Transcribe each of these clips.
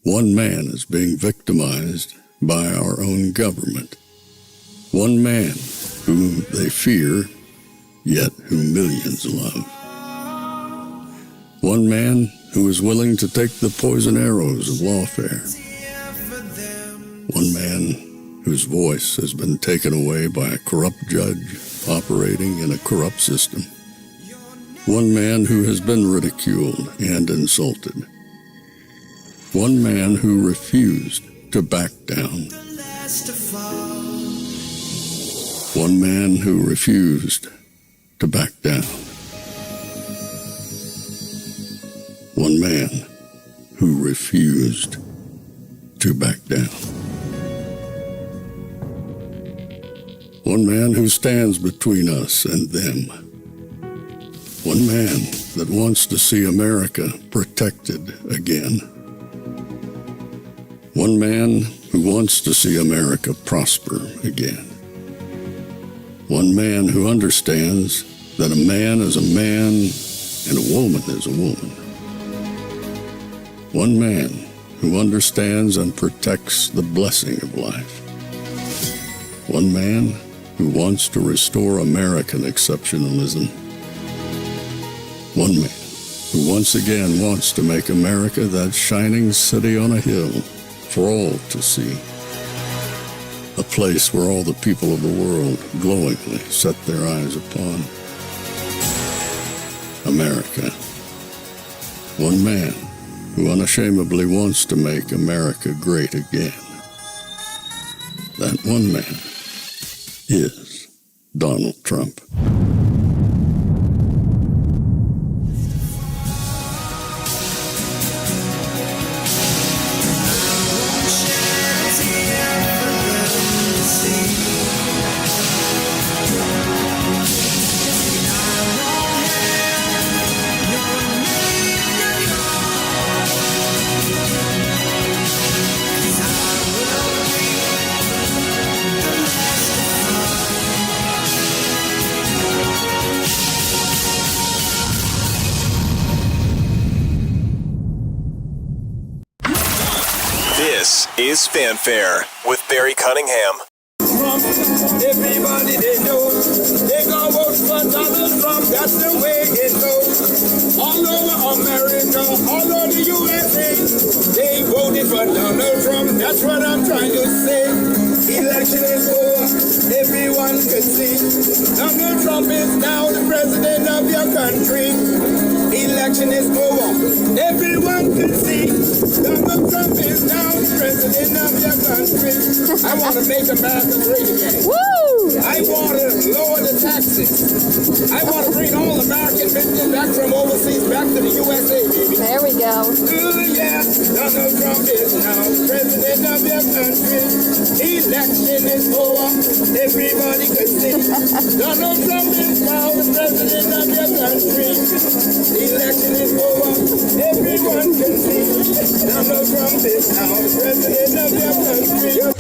One man is being victimized by our own government. One man whom they fear, yet who millions love. One man who is willing to take the poison arrows of lawfare. One man whose voice has been taken away by a corrupt judge operating in a corrupt system. One man who has been ridiculed and insulted. One man who refused to back down. One man who refused to back down. One man who refused to back down. One man who stands between us and them. One man that wants to see America protected again. One man who wants to see America prosper again. One man who understands that a man is a man and a woman is a woman. One man who understands and protects the blessing of life. One man who wants to restore American exceptionalism. One man who once again wants to make America that shining city on a hill for all to see. A place where all the people of the world glowingly set their eyes upon. America. One man who unashamedly wants to make America great again. That one man is Donald Trump. This is Fanfare with Barry Cunningham. Trump, everybody they know, they go vote for Donald Trump, that's the way it goes. All over America, all over the USA, they voted for Donald Trump, that's what I'm trying to say. Election is over, everyone can see. Donald Trump is now the president of your country. Election is over, everyone can see. Donald Trump is now the president of your country. I want to make America great again. Woo! I want to lower the taxes. I want to bring all American business back from overseas back to the USA, baby. There we go. Ooh, yeah, Donald Trump is now president of your country. Election is over, everybody can see. Donald Trump is now the president of your country. Election is over, everyone can see. Donald Trump is now the president of your country.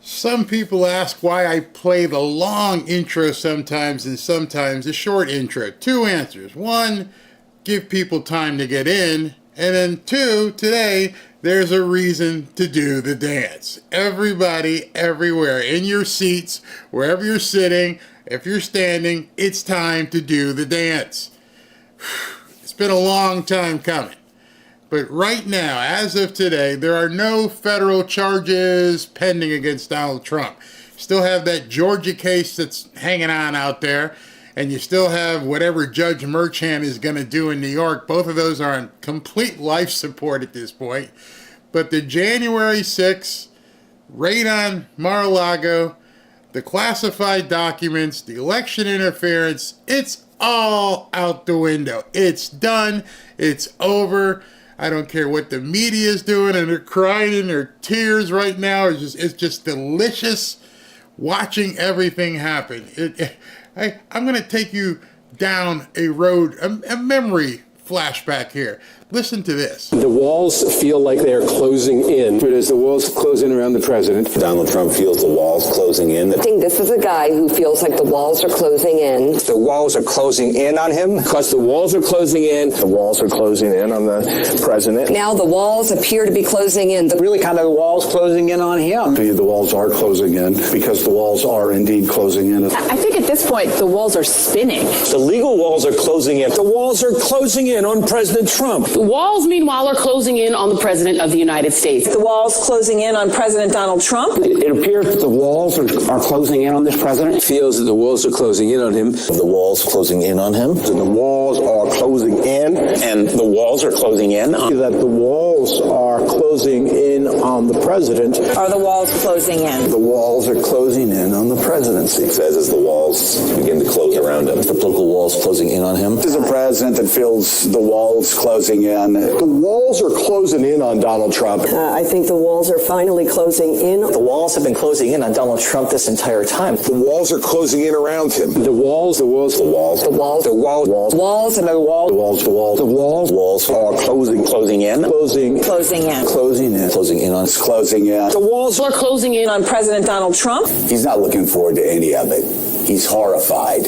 Some people ask why I play the long intro sometimes and sometimes the short intro. Two answers. One, give people time to get in. And then 2, today, there's a reason to do the dance. Everybody, everywhere, in your seats, wherever you're sitting, if you're standing, it's time to do the dance. It's been a long time coming. But right now, as of today, there are no federal charges pending against Donald Trump. Still have that Georgia case that's hanging on out there, and you still have whatever Judge Merchant is going to do in New York. Both of those are on complete life support at this point. But the January 6th raid on Mar-a-Lago, the classified documents, the election interference, it's all out the window. It's done. It's over. I don't care what the media is doing, and they're crying in their tears right now. It's just delicious watching everything happen. I'm going to take you down a road, a memory flashback here. Listen to this. The walls feel like they're closing in. But as the walls close in around the president, Donald Trump feels the walls closing in. I think this is a guy who feels like the walls are closing in. The walls are closing in on him? Because the walls are closing in. The walls are closing in on the president. Now the walls appear to be closing in. Really kind of the walls closing in on him. The walls are closing in because the walls are indeed closing in. I think at this point, the walls are spinning. The legal walls are closing in. The walls are closing in on President Trump. The walls, meanwhile, are closing in on the President of the United States. The walls closing in on President Donald Trump. It appears that the walls are closing in on this president. It feels that the walls are closing in on him. The walls closing in on him. The walls are closing in, and the walls are closing in. That the walls are closing in on the president. Are the walls closing in? The walls are closing in on the presidency. He says as the walls begin to close around him. The political walls closing in on him. This is a president that feels the walls closing in. The walls are closing in on Donald Trump. I think the walls are finally closing in. The walls have been closing in on Donald Trump this entire time. The walls are closing in around him. The walls. The walls. The walls and the walls. The walls. The walls and the walls. The walls are closing in. Closing in. Closing in on. Closing in. The walls are closing in on President Donald Trump. He's not looking forward to any of it. He's horrified.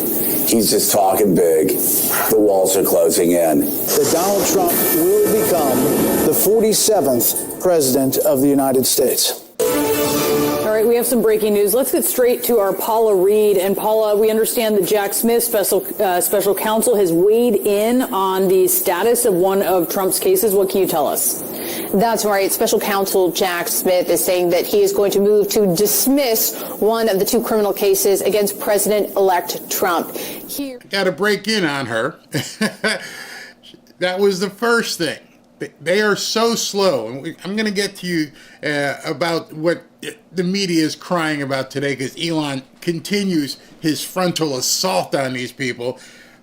He's just talking big. The walls are closing in. That Donald Trump will become the 47th president of the United States. All right, we have some breaking news. Let's get straight to our Paula Reed. And Paula, we understand that Jack Smith, special counsel, has weighed in on the status of one of Trump's cases. What can you tell us? That's right. Special counsel Jack Smith is saying that he is going to move to dismiss one of the 2 criminal cases against President-elect Trump. Got to break in on her. That was the first thing. They are so slow. And I'm going to get to you about what the media is crying about today, because Elon continues his frontal assault on these people.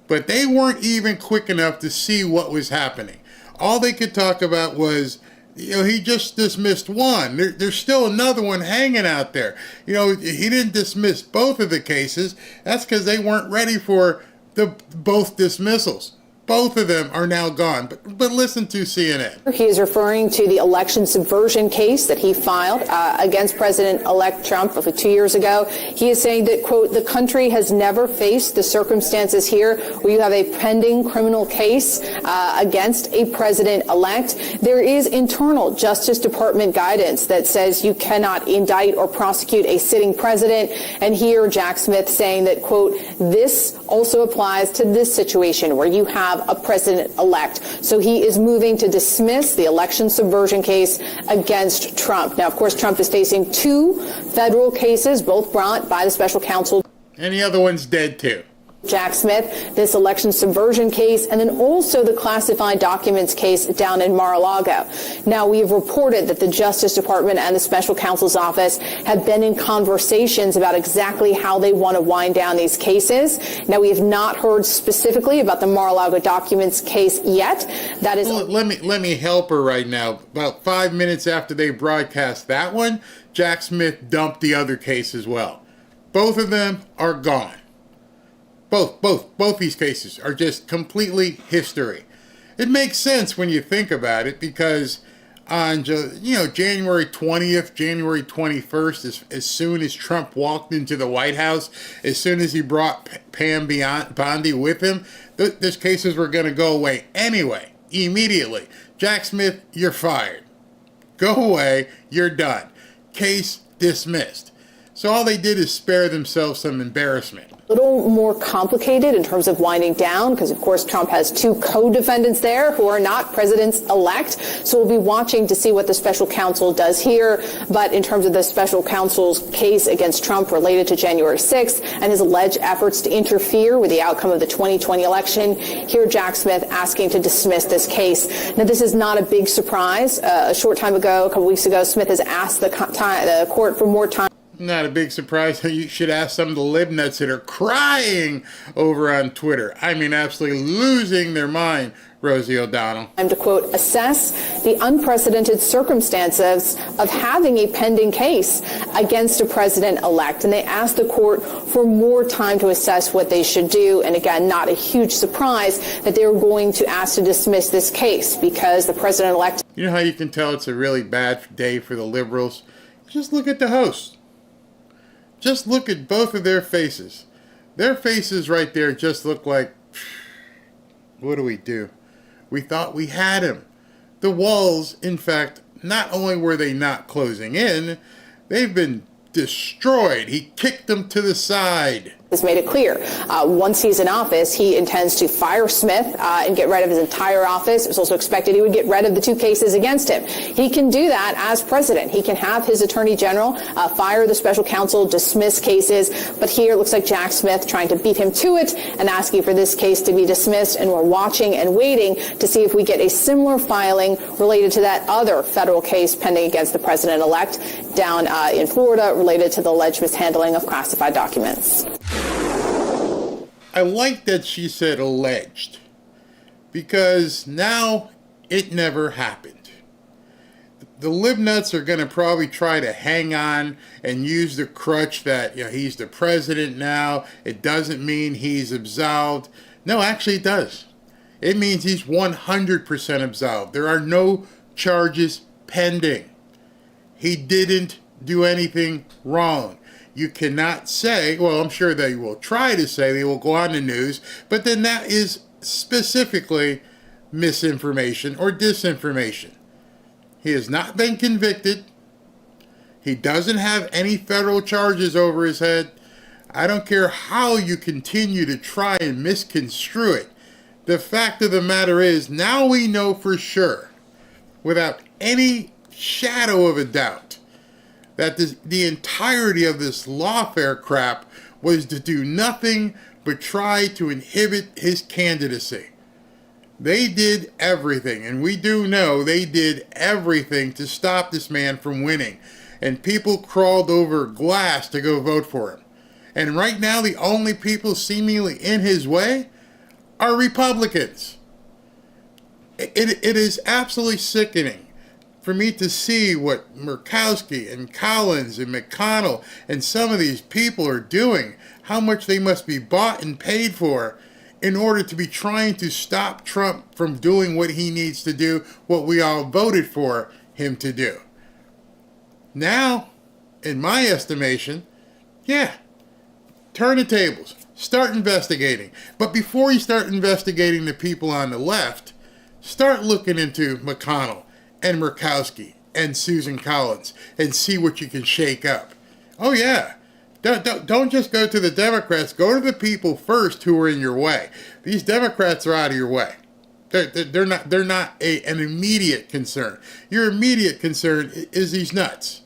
But they weren't even quick enough to see what was happening. All they could talk about was, he just dismissed one. There's still another one hanging out there. He didn't dismiss both of the cases. That's because they weren't ready for both dismissals. Both of them are now gone. But listen to CNN. He is referring to the election subversion case that he filed against President-elect Trump 2 years ago. He is saying that, quote, the country has never faced the circumstances here where you have a pending criminal case against a president-elect. There is internal Justice Department guidance that says you cannot indict or prosecute a sitting president. And here, Jack Smith saying that, quote, this also applies to this situation where you have a president-elect. So he is moving to dismiss the election subversion case against Trump. Now, of course, Trump is facing 2 federal cases, both brought by the special counsel. And the other one's dead, too. Jack Smith, this election subversion case, and then also the classified documents case down in Mar-a-Lago. Now, we have reported that the Justice Department and the special counsel's office have been in conversations about exactly how they want to wind down these cases. Now, we have not heard specifically about the Mar-a-Lago documents case yet. That is. Well, let me help her right now. About 5 minutes after they broadcast that one, Jack Smith dumped the other case as well. Both of them are gone. Both these cases are just completely history. It makes sense when you think about it, because on January 20th, January 21st, as soon as Trump walked into the White House, as soon as he brought Pam Bondi with him, those cases were going to go away anyway, immediately. Jack Smith, you're fired. Go away, you're done. Case dismissed. So all they did is spare themselves some embarrassment. A little more complicated in terms of winding down because, of course, Trump has two co-defendants there who are not presidents-elect. So we'll be watching to see what the special counsel does here. But in terms of the special counsel's case against Trump related to January 6th and his alleged efforts to interfere with the outcome of the 2020 election, here Jack Smith asking to dismiss this case. Now, this is not a big surprise. A short time ago, a couple weeks ago, Smith has asked the court for more time. Not a big surprise. You should ask some of the libnuts that are crying over on Twitter. I mean, absolutely losing their mind, Rosie O'Donnell. I'm to quote, assess the unprecedented circumstances of having a pending case against a president-elect. And they asked the court for more time to assess what they should do. And again, not a huge surprise that they were going to ask to dismiss this case because the president-elect. You know how you can tell it's a really bad day for the liberals? Just look at the host. Just look at both of their faces. Their faces right there just look like, what do we do? We thought we had him. The walls, in fact, not only were they not closing in, they've been destroyed. He kicked them to the side. Has made it clear. Once he's in office, he intends to fire Smith and get rid of his entire office. It was also expected he would get rid of the two cases against him. He can do that as president. He can have his attorney general fire the special counsel, dismiss cases. But here it looks like Jack Smith trying to beat him to it and asking for this case to be dismissed. And we're watching and waiting to see if we get a similar filing related to that other federal case pending against the president-elect down in Florida related to the alleged mishandling of classified documents. I like that she said alleged, because now it never happened. The libnuts are going to probably try to hang on and use the crutch that he's the president now. It doesn't mean he's absolved. No, actually it does. It means he's 100% absolved. There are no charges pending. He didn't do anything wrong. You cannot say, well, I'm sure they will try to say, they will go on the news, but then that is specifically misinformation or disinformation. He has not been convicted. He doesn't have any federal charges over his head. I don't care how you continue to try and misconstrue it. The fact of the matter is, now we know for sure, without any shadow of a doubt, that the entirety of this lawfare crap was to do nothing but try to inhibit his candidacy. They did everything, and we do know they did everything to stop this man from winning. And people crawled over glass to go vote for him. And right now, the only people seemingly in his way are Republicans. It is absolutely sickening for me to see what Murkowski and Collins and McConnell and some of these people are doing, how much they must be bought and paid for in order to be trying to stop Trump from doing what he needs to do, what we all voted for him to do. Now, in my estimation, turn the tables, start investigating. But before you start investigating the people on the left, start looking into McConnell and Murkowski and Susan Collins and see what you can shake up. Oh yeah, don't just go to the Democrats. Go to the people first who are in your way. These Democrats are out of your way. They're not an immediate concern. Your immediate concern is these nuts,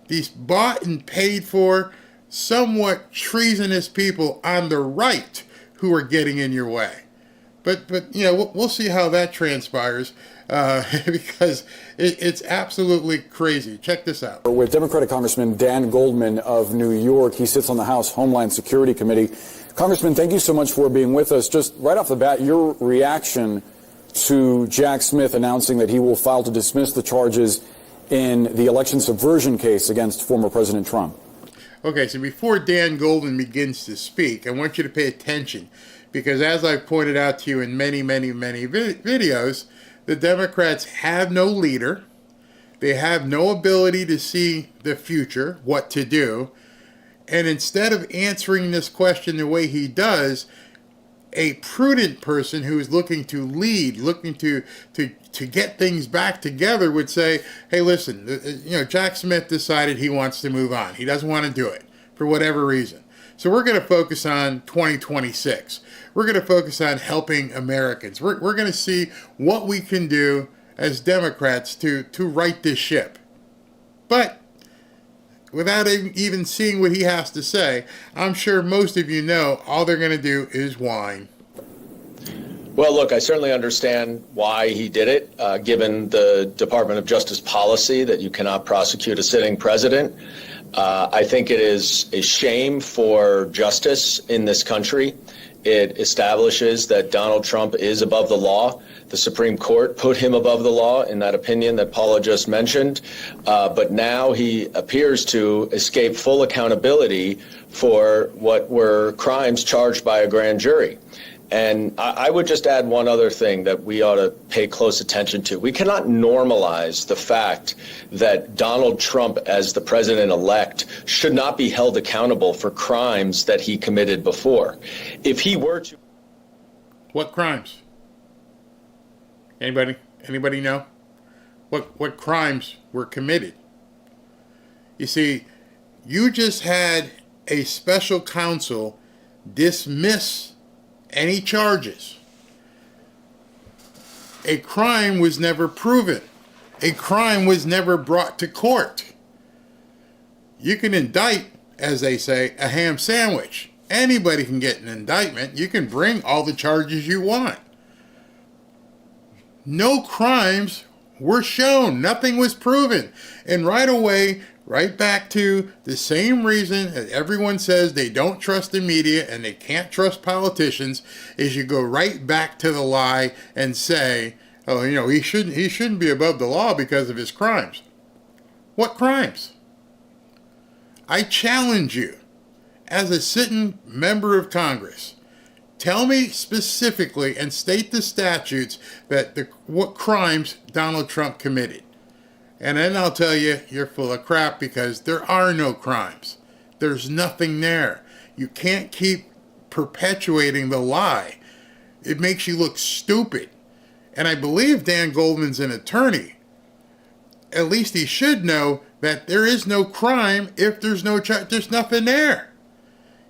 these bought and paid for, somewhat treasonous people on the right who are getting in your way. But we'll see how that transpires. Because it's absolutely crazy. Check this out. With Democratic Congressman Dan Goldman of New York, he sits on the House Homeland Security Committee. Congressman, thank you so much for being with us. Just right off the bat, your reaction to Jack Smith announcing that he will file to dismiss the charges in the election subversion case against former President Trump. Okay, so before Dan Goldman begins to speak, I want you to pay attention, because as I've pointed out to you in many, many, many videos, the Democrats have no leader. They have no ability to see the future, what to do. And instead of answering this question the way he does, a prudent person who is looking to lead, looking to get things back together would say, hey, listen, Jack Smith decided he wants to move on. He doesn't want to do it for whatever reason. So we're going to focus on 2026. We're going to focus on helping Americans. We're going to see what we can do as Democrats to right this ship. But without even seeing what he has to say, I'm sure most of you know all they're going to do is whine. Well, look, I certainly understand why he did it, given the Department of Justice policy that you cannot prosecute a sitting president. I think it is a shame for justice in this country. It establishes that Donald Trump is above the law. The Supreme Court put him above the law in that opinion that Paula just mentioned. But now he appears to escape full accountability for what were crimes charged by a grand jury. And I would just add one other thing that we ought to pay close attention to. We cannot normalize the fact that Donald Trump, as the president-elect, should not be held accountable for crimes that he committed before. If he were to... What crimes? Anybody know? What crimes were committed? You see, you just had a special counsel dismiss any charges. A crime was never proven. A crime was never brought to court. You can indict, as they say, a ham sandwich. Anybody can get an indictment. You can bring all the charges you want. No crimes were shown. Nothing was proven. And right away, right back to the same reason that everyone says they don't trust the media and they can't trust politicians, is you go right back to the lie and say, oh, he shouldn't be above the law because of his crimes. What crimes? I challenge you, as a sitting member of Congress, tell me specifically and state the statutes what crimes Donald Trump committed. And then I'll tell you, you're full of crap, because there are no crimes. There's nothing there. You can't keep perpetuating the lie. It makes you look stupid. And I believe Dan Goldman's an attorney. At least he should know that there is no crime if there's there's nothing there.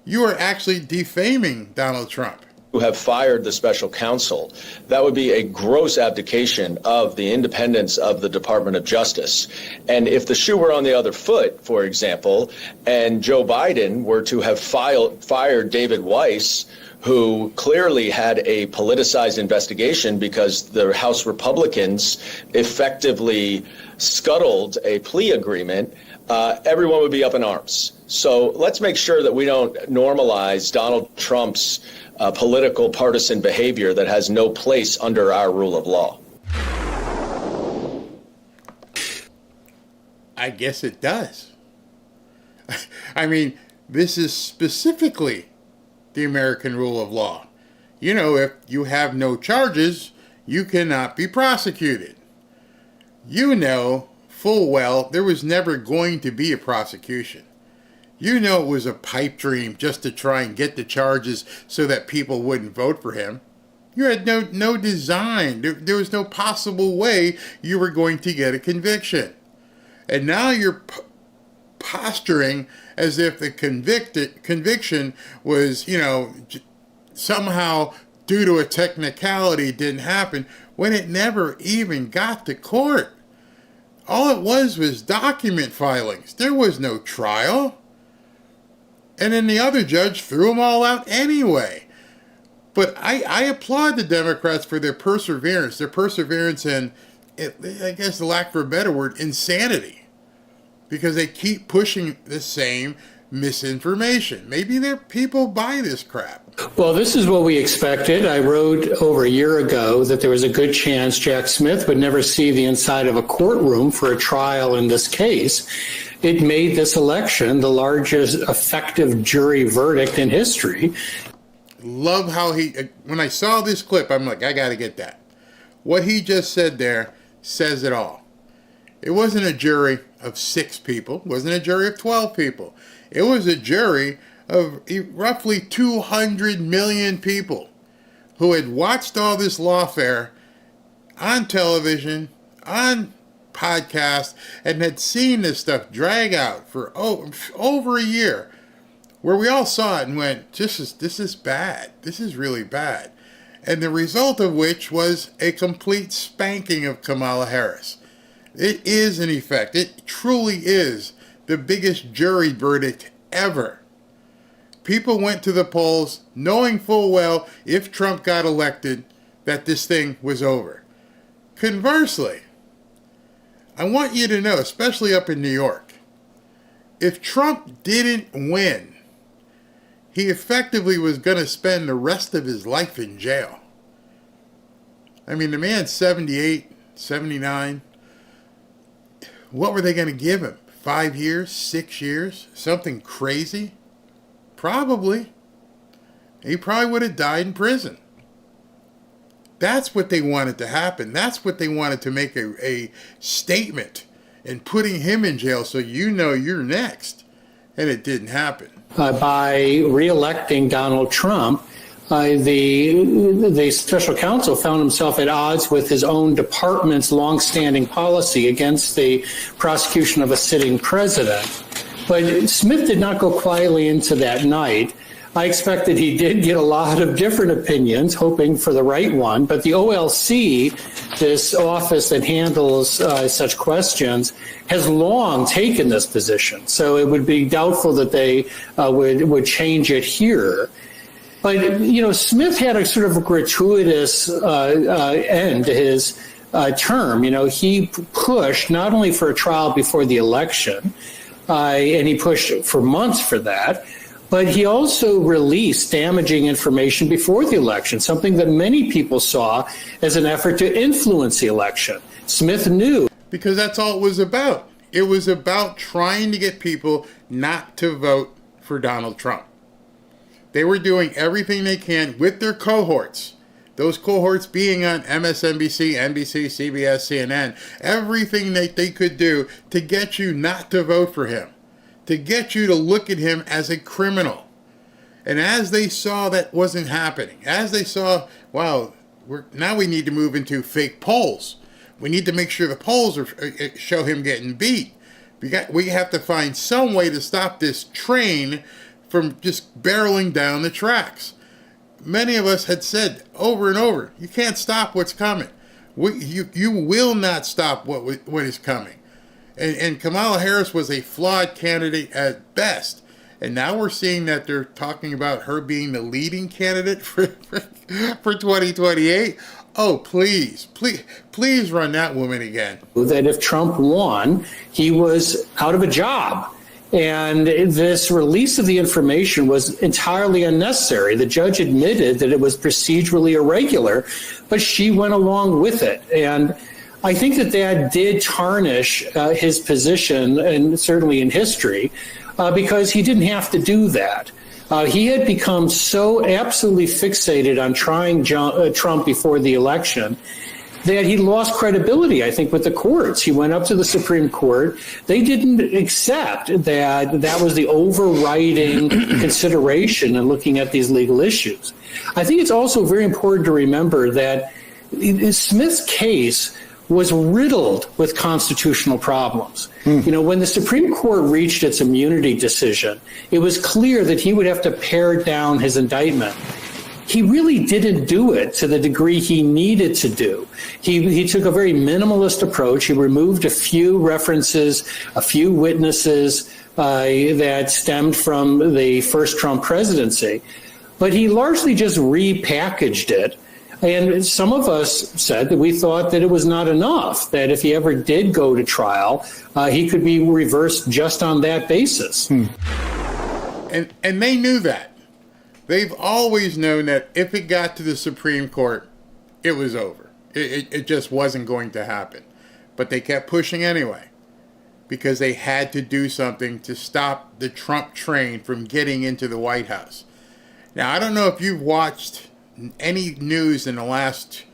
You are actually defaming Donald Trump. Who have fired the special counsel. That would be a gross abdication of the independence of the Department of Justice. And if the shoe were on the other foot, for example, and Joe Biden were to have fired David Weiss, who clearly had a politicized investigation because the House Republicans effectively scuttled a plea agreement, everyone would be up in arms. So let's make sure that we don't normalize Donald Trump's political partisan behavior that has no place under our rule of law. I guess it does. I mean, this is specifically the American rule of law. If you have no charges, you cannot be prosecuted. You know full well there was never going to be a prosecution. You know it was a pipe dream just to try and get the charges so that people wouldn't vote for him. You had no design. There was no possible way you were going to get a conviction. And now you're posturing as if the conviction was, somehow due to a technicality didn't happen, when it never even got to court. All it was document filings. There was no trial. And then the other judge threw them all out anyway. But I applaud the Democrats for their perseverance and, I guess the lack of a better word, insanity. Because they keep pushing the same misinformation. Maybe their people buy this crap. Well, this is what we expected. I wrote over a year ago that there was a good chance Jack Smith would never see the inside of a courtroom for a trial in this case. It made this election the largest effective jury verdict in history. Love how when I saw this clip, I'm like, I got to get that. What he just said there says it all. It wasn't a jury of 6 people. It wasn't a jury of 12 people. It was a jury of roughly 200 million people who had watched all this lawfare on television, on podcast, and had seen this stuff drag out for over a year, where we all saw it and went, this is bad. This is really bad. And the result of which was a complete spanking of Kamala Harris. It is, in effect, it truly is the biggest jury verdict ever. People went to the polls knowing full well, if Trump got elected, that this thing was over. Conversely, I want you to know, especially up in New York, if Trump didn't win, he effectively was going to spend the rest of his life in jail. I mean, the man's 78, 79. What were they going to give him? 5 years? 6 years? Something crazy? Probably. He probably would have died in prison. That's what they wanted to happen. That's what they wanted to make a statement and putting him in jail so you know you're next. And it didn't happen. By re-electing Donald Trump, the special counsel found himself at odds with his own department's longstanding policy against the prosecution of a sitting president. But Smith did not go quietly into that night. I expect that he did get a lot of different opinions, hoping for the right one. But the OLC, this office that handles such questions, has long taken this position. So it would be doubtful that they would change it here. But, you know, Smith had a sort of a gratuitous end to his term. You know, he pushed not only for a trial before the election, and he pushed for months for that, but he also released damaging information before the election, something that many people saw as an effort to influence the election. Smith knew. Because that's all it was about. It was about trying to get people not to vote for Donald Trump. They were doing everything they can with their cohorts. Those cohorts being on MSNBC, NBC, CBS, CNN, everything that they could do to get you not to vote for him, to get you to look at him as a criminal. And as they saw that wasn't happening, as they saw, wow, now we need to move into fake polls. We need to make sure the polls show him getting beat. We have to find some way to stop this train from just barreling down the tracks. Many of us had said over and over, you can't stop what's coming. You will not stop what is coming. And Kamala Harris was a flawed candidate at best. And now we're seeing that they're talking about her being the leading candidate for 2028. Oh, please run that woman again. That if Trump won, he was out of a job. And this release of the information was entirely unnecessary. The judge admitted that it was procedurally irregular, but she went along with it. And I think that did tarnish his position, and certainly in history, because he didn't have to do that. He had become so absolutely fixated on trying Trump before the election that he lost credibility, I think, with the courts. He went up to the Supreme Court. They didn't accept that was the overriding consideration in looking at these legal issues. I think it's also very important to remember that Smith's case was riddled with constitutional problems. You know, when the Supreme Court reached its immunity decision, it was clear that he would have to pare down his indictment. He really didn't do it to the degree he needed to do. He took a very minimalist approach. He removed a few references, a few witnesses that stemmed from the first Trump presidency. But he largely just repackaged it. And some of us said that we thought that it was not enough, that if he ever did go to trial, he could be reversed just on that basis. And they knew that. They've always known that if it got to the Supreme Court, it was over. It just wasn't going to happen. But they kept pushing anyway because they had to do something to stop the Trump train from getting into the White House. Now, I don't know if you've watched any news in the last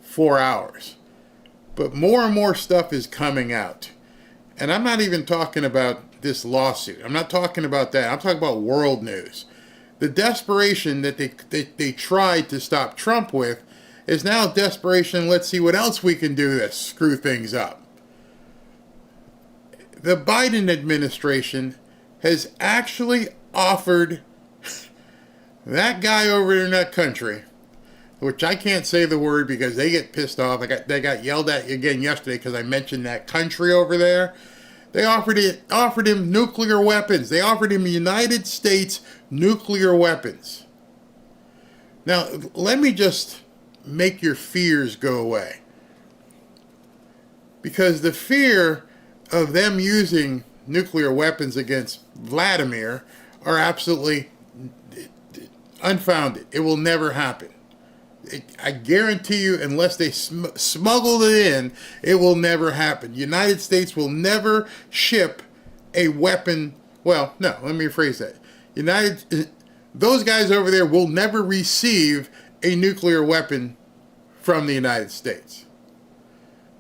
4 hours, But more and more stuff is coming out. And I'm not even talking about this lawsuit. I'm not talking about that. I'm talking about world news. The desperation that they tried to stop Trump with is now desperation. Let's see what else we can do to screw things up. The Biden administration has actually offered that guy over in that country, which I can't say the word because they get pissed off. They got yelled at again yesterday because I mentioned that country over there. They offered him nuclear weapons. They offered him United States nuclear weapons. Now, let me just make your fears go away. Because the fear of them using nuclear weapons against Vladimir are absolutely unfounded. It will never happen. I guarantee you, unless they smuggled it in, it will never happen. United States will never ship a weapon. Well, no, let me rephrase that. Those guys over there will never receive a nuclear weapon from the United States.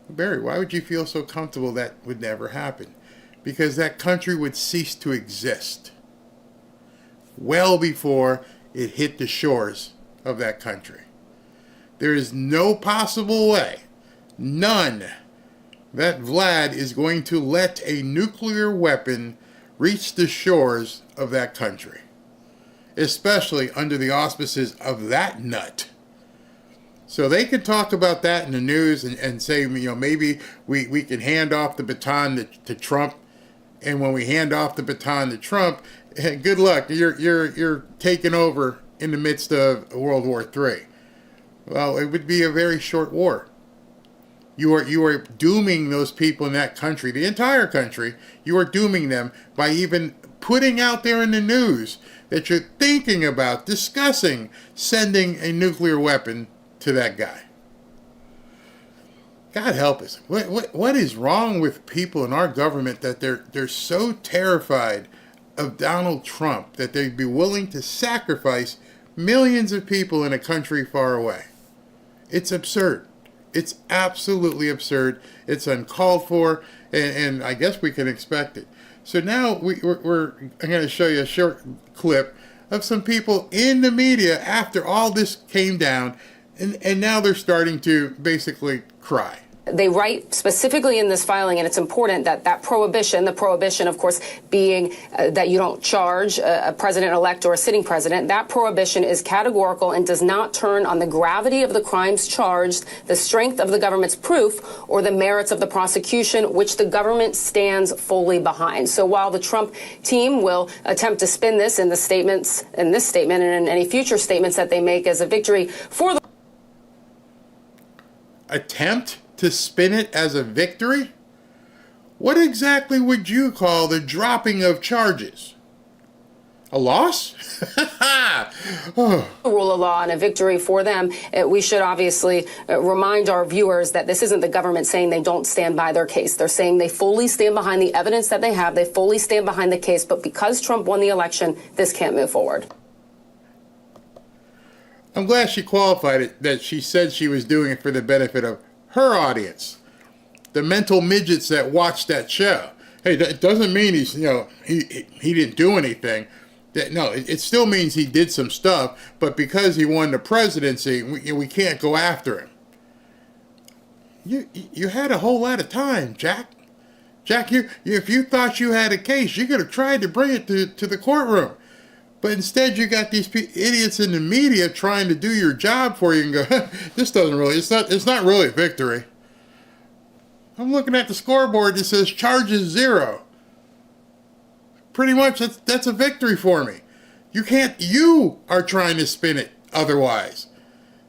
Barry, why would you feel so comfortable that would never happen? Because that country would cease to exist well before it hit the shores of that country. There is no possible way, none, that Vlad is going to let a nuclear weapon reach the shores of that country, especially under the auspices of that nut. So they can talk about that in the news and say, maybe we can hand off the baton to Trump. And when we hand off the baton to Trump, good luck. You're taking over in the midst of World War III. Well, it would be a very short war. You are dooming those people in that country, the entire country. You are dooming them by even putting out there in the news that you're thinking about, discussing sending a nuclear weapon to that guy. God help us. What is wrong with people in our government that they're so terrified of Donald Trump that they'd be willing to sacrifice millions of people in a country far away? It's absurd. It's absolutely absurd. It's uncalled for, and I guess we can expect it. So now I'm going to show you a short clip of some people in the media after all this came down, and now they're starting to basically cry. They write specifically in this filing, and it's important that the prohibition, of course, being that you don't charge a president-elect or a sitting president, that prohibition is categorical and does not turn on the gravity of the crimes charged, the strength of the government's proof, or the merits of the prosecution, which the government stands fully behind. So while the Trump team will attempt to spin this in this statement and in any future statements that they make as a victory for the attempt to spin it as a victory? What exactly would you call the dropping of charges? A loss? The rule of law and a victory for them. We should obviously remind our viewers that this isn't the government saying they don't stand by their case. They're saying they fully stand behind the evidence that they have. They fully stand behind the case. But because Trump won the election, this can't move forward. I'm glad she qualified it, that she said she was doing it for the benefit of her audience, the mental midgets that watch that show. Hey, that doesn't mean he's, he didn't do anything. No, it still means he did some stuff, but because he won the presidency, we can't go after him. You had a whole lot of time, Jack. Jack, if you thought you had a case, you could have tried to bring it to the courtroom. But instead, you got these idiots in the media trying to do your job for you and go, this doesn't really, it's not really a victory. I'm looking at the scoreboard that says charges 0. Pretty much, that's a victory for me. You are trying to spin it otherwise.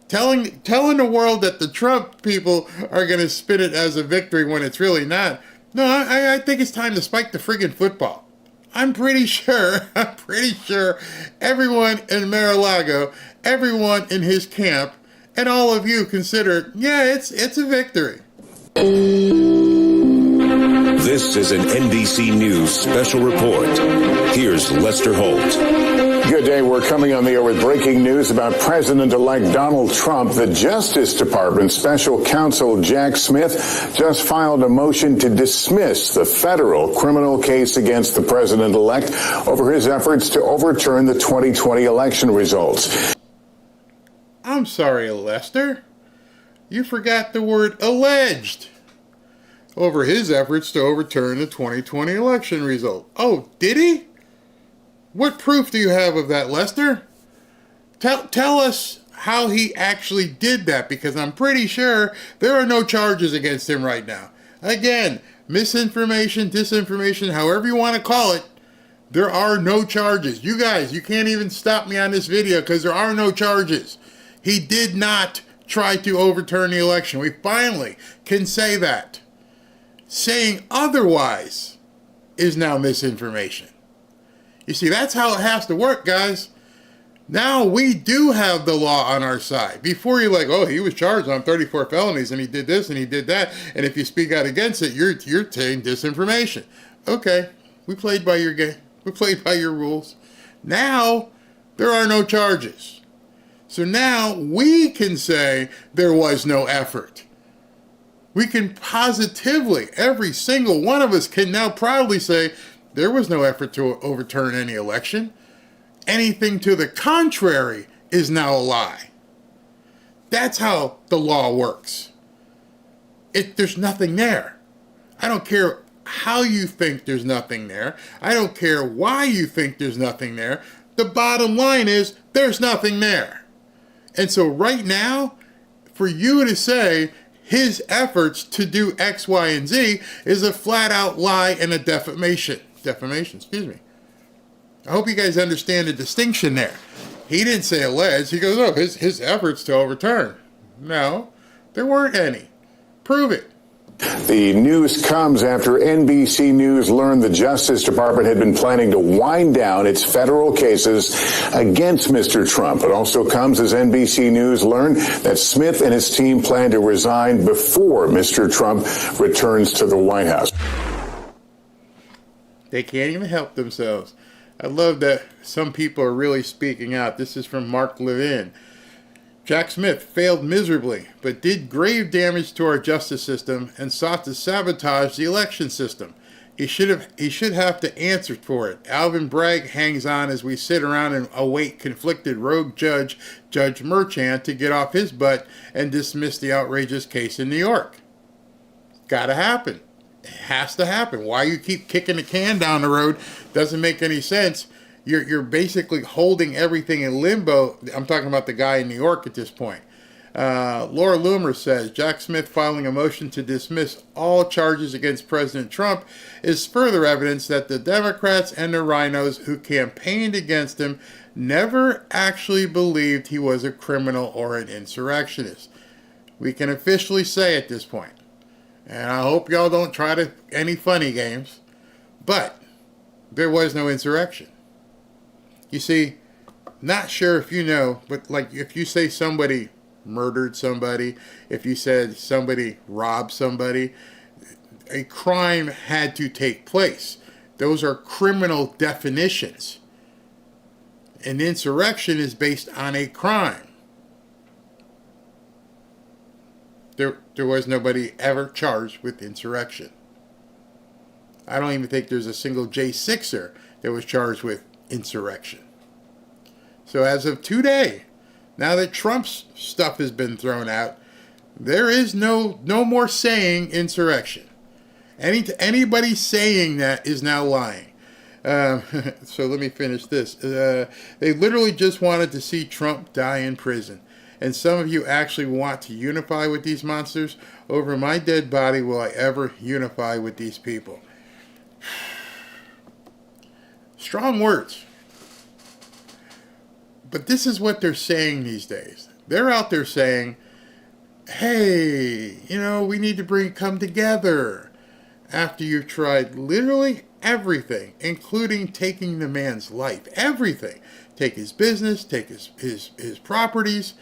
Telling the world that the Trump people are going to spin it as a victory when it's really not. No, I think it's time to spike the friggin' football. I'm pretty sure everyone in Mar-a-Lago, everyone in his camp, and all of you consider, it's a victory. This is an NBC News special report. Here's Lester Holt. Good day. We're coming on the air with breaking news about President-elect Donald Trump. The Justice Department Special Counsel Jack Smith just filed a motion to dismiss the federal criminal case against the president-elect over his efforts to overturn the 2020 election results. I'm sorry, Lester. You forgot the word alleged over his efforts to overturn the 2020 election result. Oh, did he? What proof do you have of that, Lester? Tell us how he actually did that, because I'm pretty sure there are no charges against him right now. Again, misinformation, disinformation, however you want to call it, there are no charges. You guys, you can't even stop me on this video because there are no charges. He did not try to overturn the election. We finally can say that. Saying otherwise is now misinformation. You see, that's how it has to work, guys. Now we do have the law on our side. Before you're like, oh, he was charged on 34 felonies and he did this and he did that, and if you speak out against it, you're saying disinformation. Okay, we played by your game. We played by your rules. Now there are no charges. So now we can say there was no effort. We can positively, every single one of us can now proudly say there was no effort to overturn any election. Anything to the contrary is now a lie. That's how the law works. There's nothing there. I don't care how you think there's nothing there. I don't care why you think there's nothing there. The bottom line is there's nothing there. And so right now, for you to say his efforts to do X, Y, and Z is a flat out lie and a defamation. I hope you guys understand the distinction there. He didn't say alleged. He goes, oh, his efforts to overturn. No, there weren't any. Prove it. The news comes after NBC News learned the Justice Department had been planning to wind down its federal cases against Mr. Trump. It also comes as NBC News learned that Smith and his team plan to resign before Mr. Trump returns to the White House. They can't even help themselves. I love that some people are really speaking out. This is from Mark Levin. Jack Smith failed miserably, but did grave damage to our justice system and sought to sabotage the election system. He should have to answer for it. Alvin Bragg hangs on as we sit around and await conflicted rogue Judge Merchant to get off his butt and dismiss the outrageous case in New York. It's gotta happen. It has to happen. Why you keep kicking the can down the road doesn't make any sense. You're basically holding everything in limbo. I'm talking about the guy in New York at this point. Laura Loomer says, Jack Smith filing a motion to dismiss all charges against President Trump is further evidence that the Democrats and the RINOs who campaigned against him never actually believed he was a criminal or an insurrectionist. We can officially say at this point, and I hope y'all don't try any funny games, but there was no insurrection. You see, not sure if you know, but like if you say somebody murdered somebody, if you said somebody robbed somebody, a crime had to take place. Those are criminal definitions. An insurrection is based on a crime. There was nobody ever charged with insurrection. I don't even think there's a single J6er that was charged with insurrection. So as of today, now that Trump's stuff has been thrown out, there is no more saying insurrection. Anybody saying that is now lying. So let me finish this. They literally just wanted to see Trump die in prison. And some of you actually want to unify with these monsters. Over my dead body will I ever unify with these people. Strong words. But this is what they're saying these days. They're out there saying, hey, we need to come together. After you've tried literally everything, including taking the man's life. Everything. Take his business, take his properties,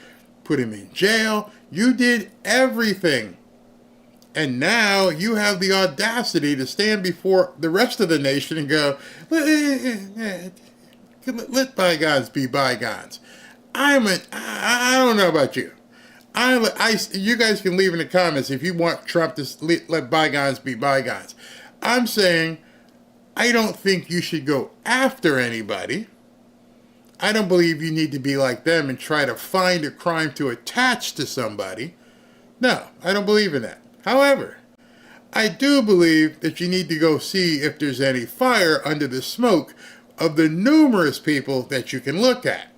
put him in jail. You did everything. And now you have the audacity to stand before the rest of the nation and go, let bygones be bygones. I don't know about you. You guys can leave in the comments if you want Trump to let bygones be bygones. I'm saying I don't think you should go after anybody. I don't believe you need to be like them and try to find a crime to attach to somebody. No, I don't believe in that. However, I do believe that you need to go see if there's any fire under the smoke of the numerous people that you can look at.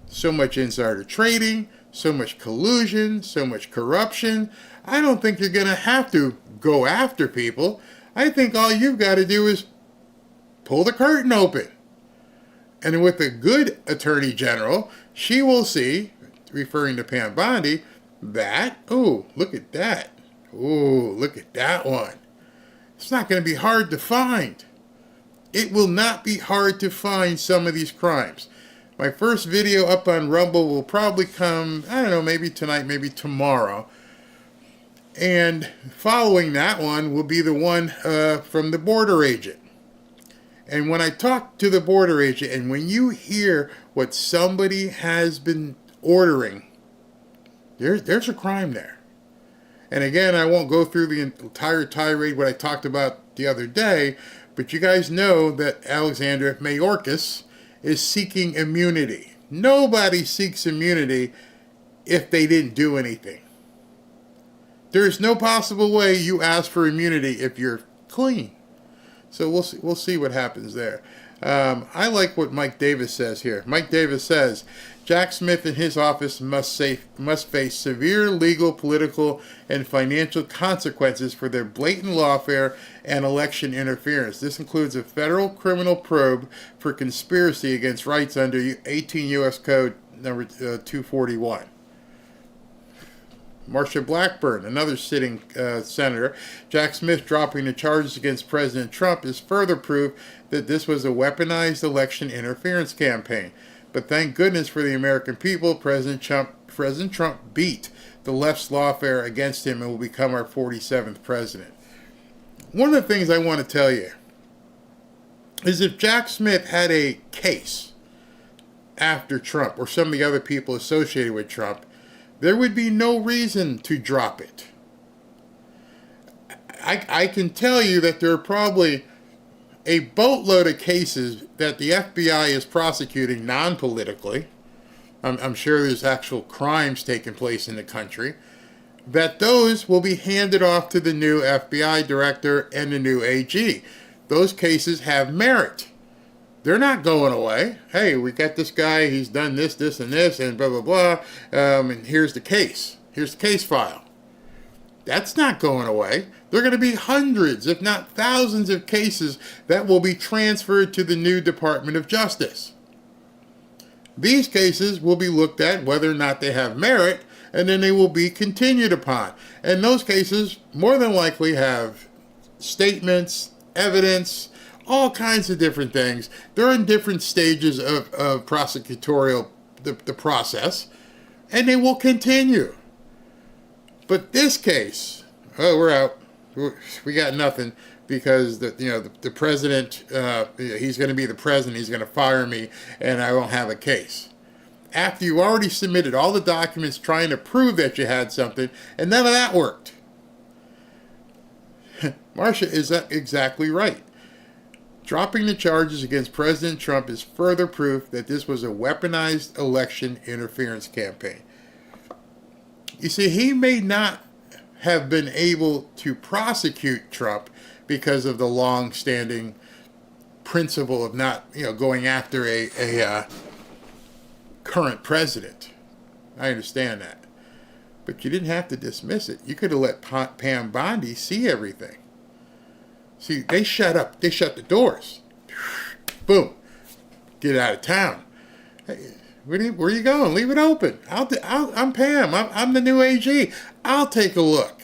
So much insider trading, so much collusion, so much corruption. I don't think you're going to have to go after people. I think all you've got to do is pull the curtain open. And with a good attorney general, she will see, referring to Pam Bondi, that, oh, look at that. Oh, look at that one. It's not going to be hard to find. It will not be hard to find some of these crimes. My first video up on Rumble will probably come, I don't know, maybe tonight, maybe tomorrow. And following that one will be the one from the border agent. And when I talk to the border agent, and when you hear what somebody has been ordering, there's a crime there. And again, I won't go through the entire tirade what I talked about the other day, but you guys know that Alexandra Mayorkas is seeking immunity. Nobody seeks immunity if they didn't do anything. There's no possible way you ask for immunity if you're clean. So we'll see what happens there. I like what Mike Davis says here. Mike Davis says, Jack Smith and his office must face severe legal, political, and financial consequences for their blatant lawfare and election interference. This includes a federal criminal probe for conspiracy against rights under 18 U.S. Code number 241. Marsha Blackburn, another sitting senator, Jack Smith dropping the charges against President Trump is further proof that this was a weaponized election interference campaign. But thank goodness for the American people, President Trump beat the left's lawfare against him and will become our 47th president. One of the things I want to tell you is if Jack Smith had a case after Trump or some of the other people associated with Trump, there would be no reason to drop it. I can tell you that there are probably a boatload of cases that the FBI is prosecuting non-politically. I'm sure there's actual crimes taking place in the country. That those will be handed off to the new FBI director and the new AG. Those cases have merit. They're not going away. Hey, we got this guy, he's done this, this, and this, and blah, blah, blah. And here's the case. Here's the case file. That's not going away. There are going to be hundreds, if not thousands of cases that will be transferred to the new Department of Justice. These cases will be looked at whether or not they have merit, and then they will be continued upon. And those cases more than likely have statements, evidence, all kinds of different things. They're in different stages of prosecutorial, the process, and they will continue. But this case, oh, we're out. We got nothing because the president, he's going to be the president. He's going to fire me, and I won't have a case. After you already submitted all the documents trying to prove that you had something, and none of that worked. Marsha is exactly right. Dropping the charges against President Trump is further proof that this was a weaponized election interference campaign. You see, he may not have been able to prosecute Trump because of the long-standing principle of not, going after a current president. I understand that. But you didn't have to dismiss it. You could have let Pam Bondi see everything. See, they shut the doors. Boom. Get out of town. Hey, where are you going? Leave it open. I'm Pam. I'm the new AG. I'll take a look.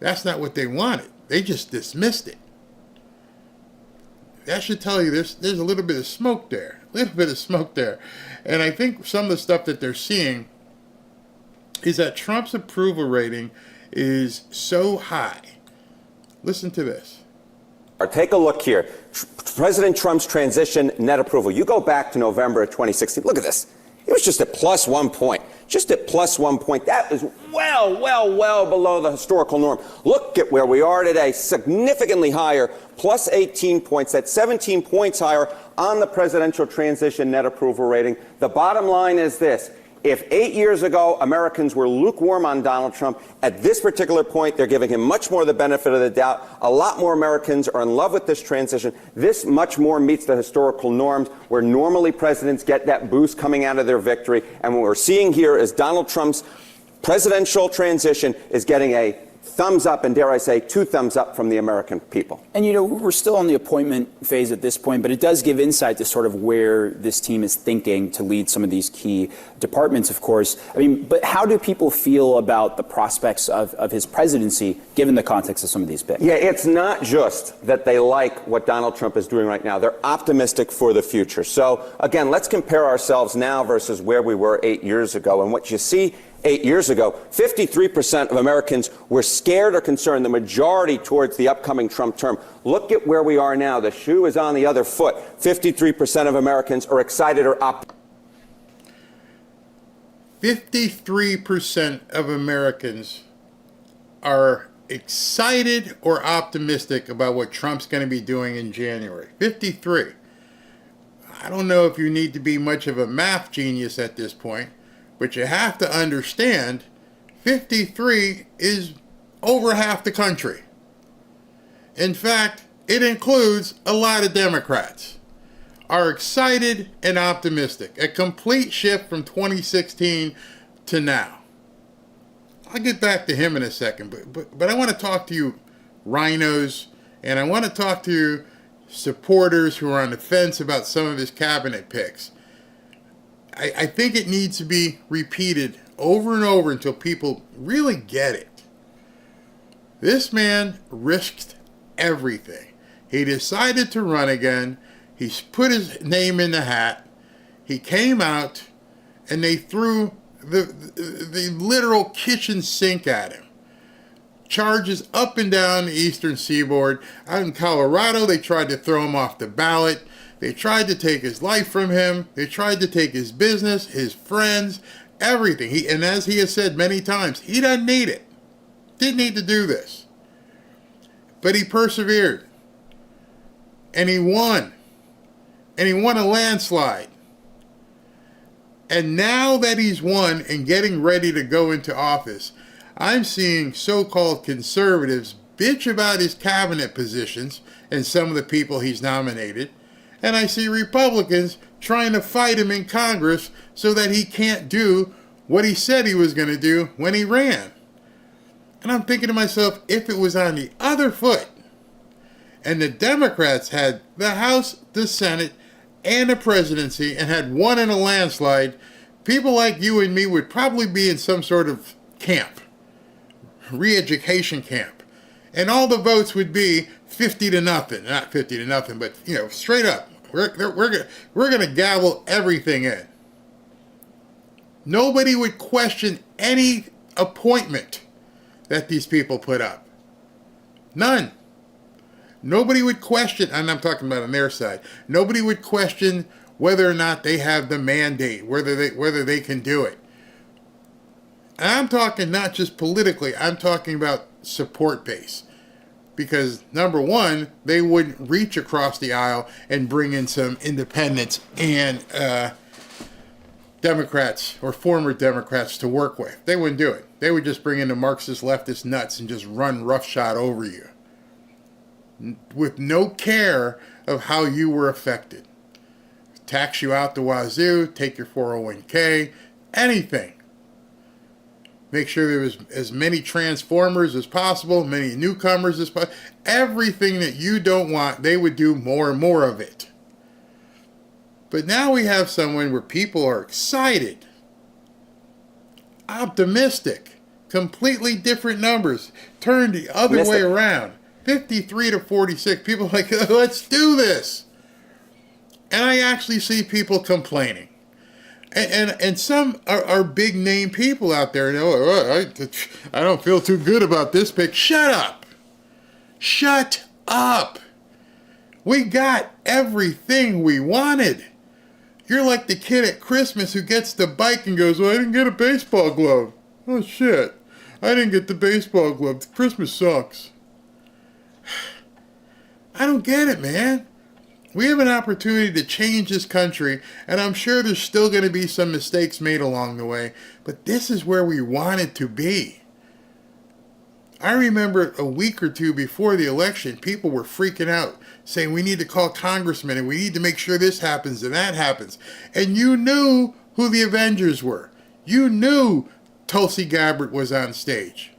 That's not what they wanted. They just dismissed it. That should tell you there's a little bit of smoke there. A little bit of smoke there. And I think some of the stuff that they're seeing is that Trump's approval rating is so high. Listen to this. Take a look here. President Trump's transition net approval. You go back to November of 2016. Look at this. It was just at plus 1 point. Just at plus 1 point. That is well below the historical norm. Look at where we are today. Significantly higher, plus 18 points. That's 17 points higher on the presidential transition net approval rating. The bottom line is this. If 8 years ago Americans were lukewarm on Donald Trump, at this particular point they're giving him much more the benefit of the doubt. A lot more Americans are in love with this transition. This much more meets the historical norms where normally presidents get that boost coming out of their victory. And what we're seeing here is Donald Trump's presidential transition is getting a thumbs up, and dare I say, 2 thumbs up from the American people. And, we're still in the appointment phase at this point, but it does give insight to sort of where this team is thinking to lead some of these key departments, of course. But how do people feel about the prospects of his presidency, given the context of some of these picks? Yeah, it's not just that they like what Donald Trump is doing right now. They're optimistic for the future. So, again, let's compare ourselves now versus where we were 8 years ago. And what you see 8 years ago, 53% of Americans were scared or concerned, the majority towards the upcoming Trump term. Look at where we are now. The shoe is on the other foot. 53% of Americans are excited or optimistic. 53% of Americans are excited or optimistic about what Trump's going to be doing in January. 53. I don't know if you need to be much of a math genius at this point, but you have to understand 53 is over half the country. In fact, it includes a lot of Democrats are excited and optimistic. A complete shift from 2016 to now. I'll get back to him in a second, but I want to talk to you RINOs, and I want to talk to you supporters who are on the fence about some of his cabinet picks. I think it needs to be repeated over and over until people really get it. This man risked everything. He decided to run again. He put his name in the hat. He came out, and they threw the literal kitchen sink at him. Charges up and down the eastern seaboard. Out in Colorado, they tried to throw him off the ballot. They tried to take his life from him. They tried to take his business, his friends, everything. And as he has said many times, he doesn't need it. Didn't need to do this. But he persevered. And he won. And he won a landslide. And now that he's won and getting ready to go into office, I'm seeing so-called conservatives bitch about his cabinet positions and some of the people he's nominated. And I see Republicans trying to fight him in Congress so that he can't do what he said he was going to do when he ran. And I'm thinking to myself, if it was on the other foot, and the Democrats had the House, the Senate, and the presidency, and had won in a landslide, people like you and me would probably be in some sort of camp, re-education camp. And all the votes would be 50-0. Not 50-0, but, straight up. We're going to gavel everything in. Nobody would question any appointment that these people put up. None. Nobody would question, and I'm talking about on their side, nobody would question whether or not they have the mandate, whether they can do it. And I'm talking not just politically, I'm talking about support base. Because, number one, they wouldn't reach across the aisle and bring in some independents and Democrats or former Democrats to work with. They wouldn't do it. They would just bring in the Marxist leftist nuts and just run roughshod over you with no care of how you were affected. Tax you out the wazoo, take your 401k, anything. Make sure there was as many transformers as possible, many newcomers as possible. Everything that you don't want, they would do more and more of it. But now we have someone where people are excited, optimistic, completely different numbers, turned the other way around. 53-46. People are like, let's do this. And I actually see people complaining. And some are big name people out there. I don't feel too good about this pick. Shut up. Shut up. We got everything we wanted. You're like the kid at Christmas who gets the bike and goes, well, I didn't get a baseball glove. Oh, shit. I didn't get the baseball glove. Christmas sucks. I don't get it, man. We have an opportunity to change this country, and I'm sure there's still going to be some mistakes made along the way, but this is where we wanted to be. I remember a week or two before the election, people were freaking out, saying we need to call congressmen and we need to make sure this happens and that happens. And you knew who the Avengers were. You knew Tulsi Gabbard was on stage.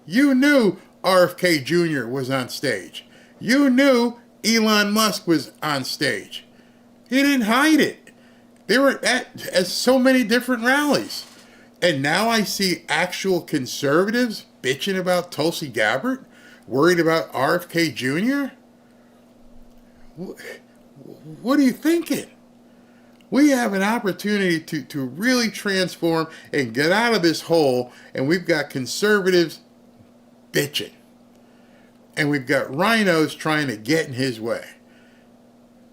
You knew RFK Jr. was on stage. You knew Elon Musk was on stage. He didn't hide it. They were at so many different rallies. And now I see actual conservatives bitching about Tulsi Gabbard, worried about RFK Jr. What are you thinking? We have an opportunity to really transform and get out of this hole, and we've got conservatives bitching. And we've got RINOs trying to get in his way.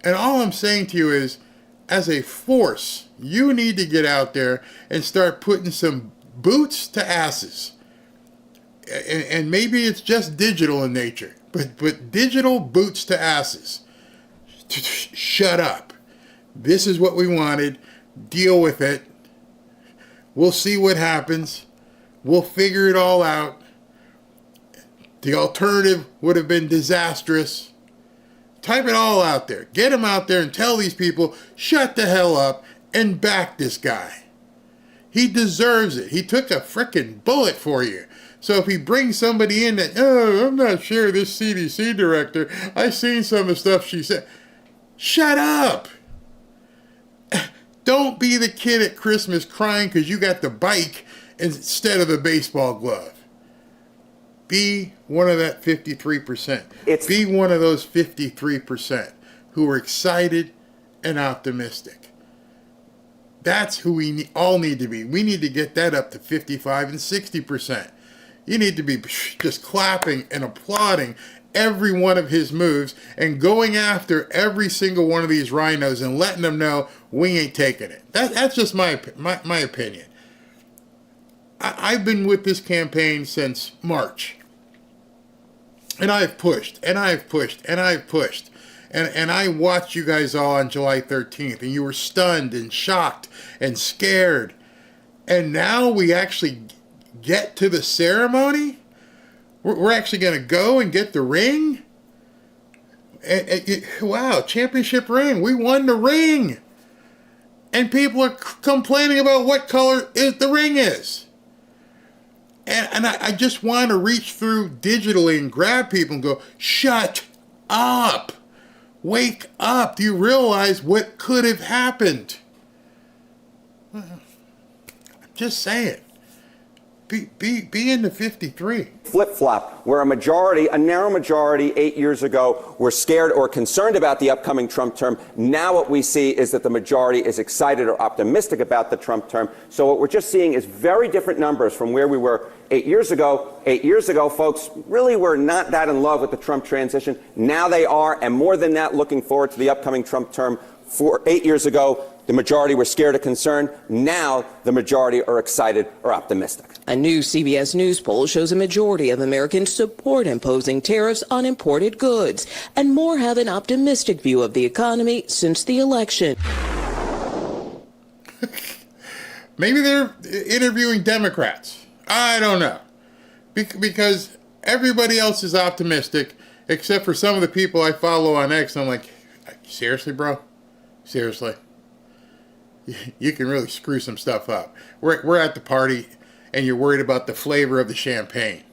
And all I'm saying to you is, as a force, you need to get out there and start putting some boots to asses. And maybe it's just digital in nature, but digital boots to asses. Shut up. This is what we wanted. Deal with it. We'll see what happens. We'll figure it all out. The alternative would have been disastrous. Type it all out there. Get them out there and tell these people, shut the hell up and back this guy. He deserves it. He took a frickin' bullet for you. So if he brings somebody in that, oh, I'm not sure, this CDC director, I've seen some of the stuff she said. Shut up. Don't be the kid at Christmas crying because you got the bike instead of the baseball glove. Be one of that 53%. Be one of those 53% who are excited and optimistic. That's who we all need to be. We need to get that up to 55 and 60%. You need to be just clapping and applauding every one of his moves and going after every single one of these RINOs and letting them know we ain't taking it. That's just my opinion. I've been with this campaign since March. And I've pushed, and I've pushed, and I've pushed. And I watched you guys all on July 13th, and you were stunned and shocked and scared. And now we actually get to the ceremony? We're actually going to go and get the ring? Wow, championship ring. We won the ring. And people are complaining about what color the ring is. And I just want to reach through digitally and grab people and go, shut up. Wake up. Do you realize what could have happened? I'm just saying. Be in the 53. Flip-flop, where a narrow majority 8 years ago were scared or concerned about the upcoming Trump term. Now what we see is that the majority is excited or optimistic about the Trump term. So what we're just seeing is very different numbers from where we were 8 years ago. 8 years ago, folks really were not that in love with the Trump transition. Now they are, and more than that, looking forward to the upcoming Trump term. 8 years ago, the majority were scared or concerned. Now the majority are excited or optimistic. A new CBS News poll shows a majority of Americans support imposing tariffs on imported goods, and more have an optimistic view of the economy since the election. Maybe they're interviewing Democrats. I don't know. Because everybody else is optimistic, except for some of the people I follow on X. I'm like, seriously, bro? Seriously? You can really screw some stuff up. We're at the party, and you're worried about the flavor of the champagne.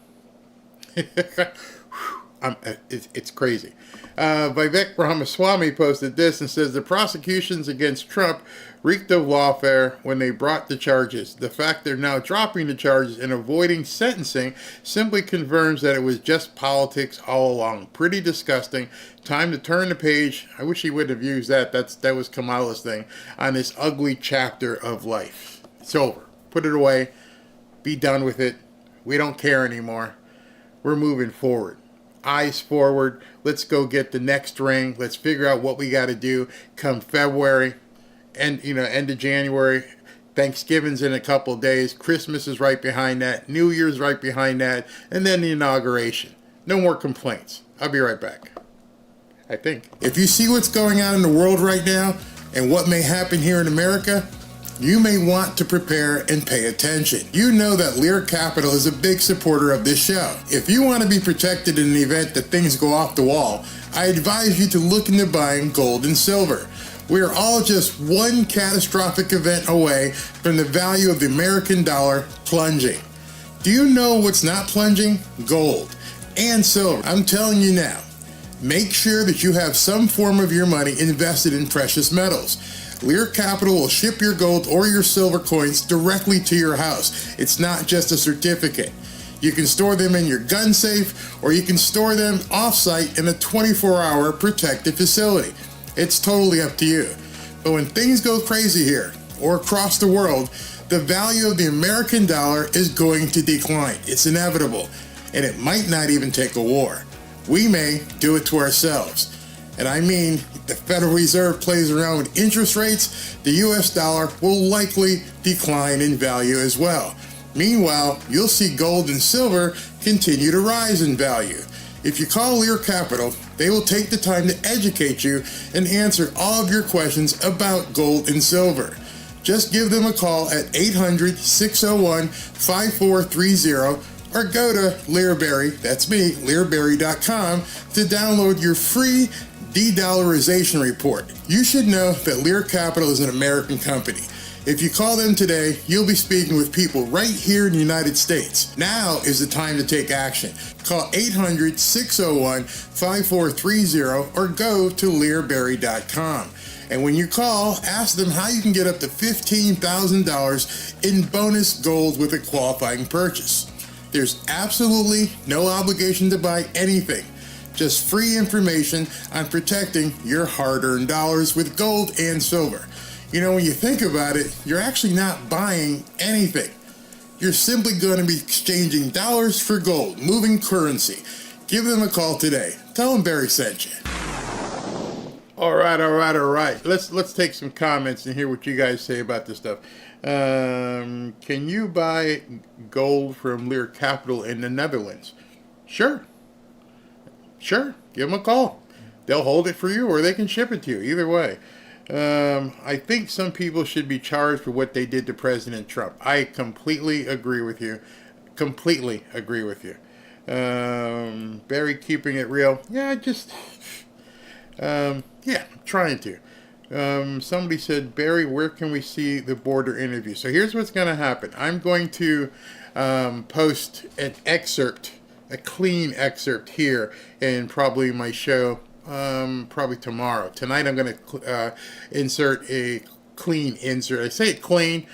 It's crazy. Vivek Ramaswamy posted this and says, the prosecutions against Trump reeked of lawfare when they brought the charges. The fact they're now dropping the charges and avoiding sentencing simply confirms that it was just politics all along. Pretty disgusting. Time to turn the page. I wish he wouldn't have used that. That was Kamala's thing on this ugly chapter of life. It's over. Put it away. Be done with it. We don't care anymore. We're moving forward. eyes forward. Let's go get the next ring. Let's figure out what we got to do come February and, end of January. Thanksgiving's in a couple of days. Christmas is right behind that. New Year's right behind that. And then the inauguration. No more complaints. I'll be right back. I think. If you see what's going on in the world right now and what may happen here in America, you may want to prepare and pay attention. You know that Lear Capital is a big supporter of this show. If you want to be protected in the event that things go off the wall, I advise you to look into buying gold and silver. We are all just one catastrophic event away from the value of the American dollar plunging. Do you know what's not plunging? Gold and silver. I'm telling you now, make sure that you have some form of your money invested in precious metals. Lear Capital will ship your gold or your silver coins directly to your house. It's not just a certificate. You can store them in your gun safe, or you can store them off-site in a 24-hour protected facility. It's totally up to you. But when things go crazy here or across the world, the value of the American dollar is going to decline. It's inevitable, and it might not even take a war. We may do it to ourselves. And I mean, the Federal Reserve plays around with interest rates, the US dollar will likely decline in value as well. Meanwhile, you'll see gold and silver continue to rise in value. If you call Lear Capital, they will take the time to educate you and answer all of your questions about gold and silver. Just give them a call at 800-601-5430 or go to Learberry, that's me, Learberry.com, to download your free de-dollarization report. You should know that Lear Capital is an American company. If you call them today, you'll be speaking with people right here in the United States. Now is the time to take action. Call 800-601-5430 or go to Learberry.com. And when you call, ask them how you can get up to $15,000 in bonus gold with a qualifying purchase. There's absolutely no obligation to buy anything. Just free information on protecting your hard-earned dollars with gold and silver. When you think about it, you're actually not buying anything. You're simply going to be exchanging dollars for gold, moving currency. Give them a call today. Tell them Barry sent you. All right. Let's take some comments and hear what you guys say about this stuff. Can you buy gold from Lear Capital in the Netherlands? Sure. Give them a call. They'll hold it for you, or they can ship it to you. Either way. I think some people should be charged for what they did to President Trump. I completely agree with you. Barry keeping it real. Yeah, trying to. Somebody said, Barry, where can we see the border interview? So here's what's going to happen. I'm going to post an excerpt, a clean excerpt here in probably my show. Probably tomorrow. Tonight I'm going to insert a clean insert. I say it clean,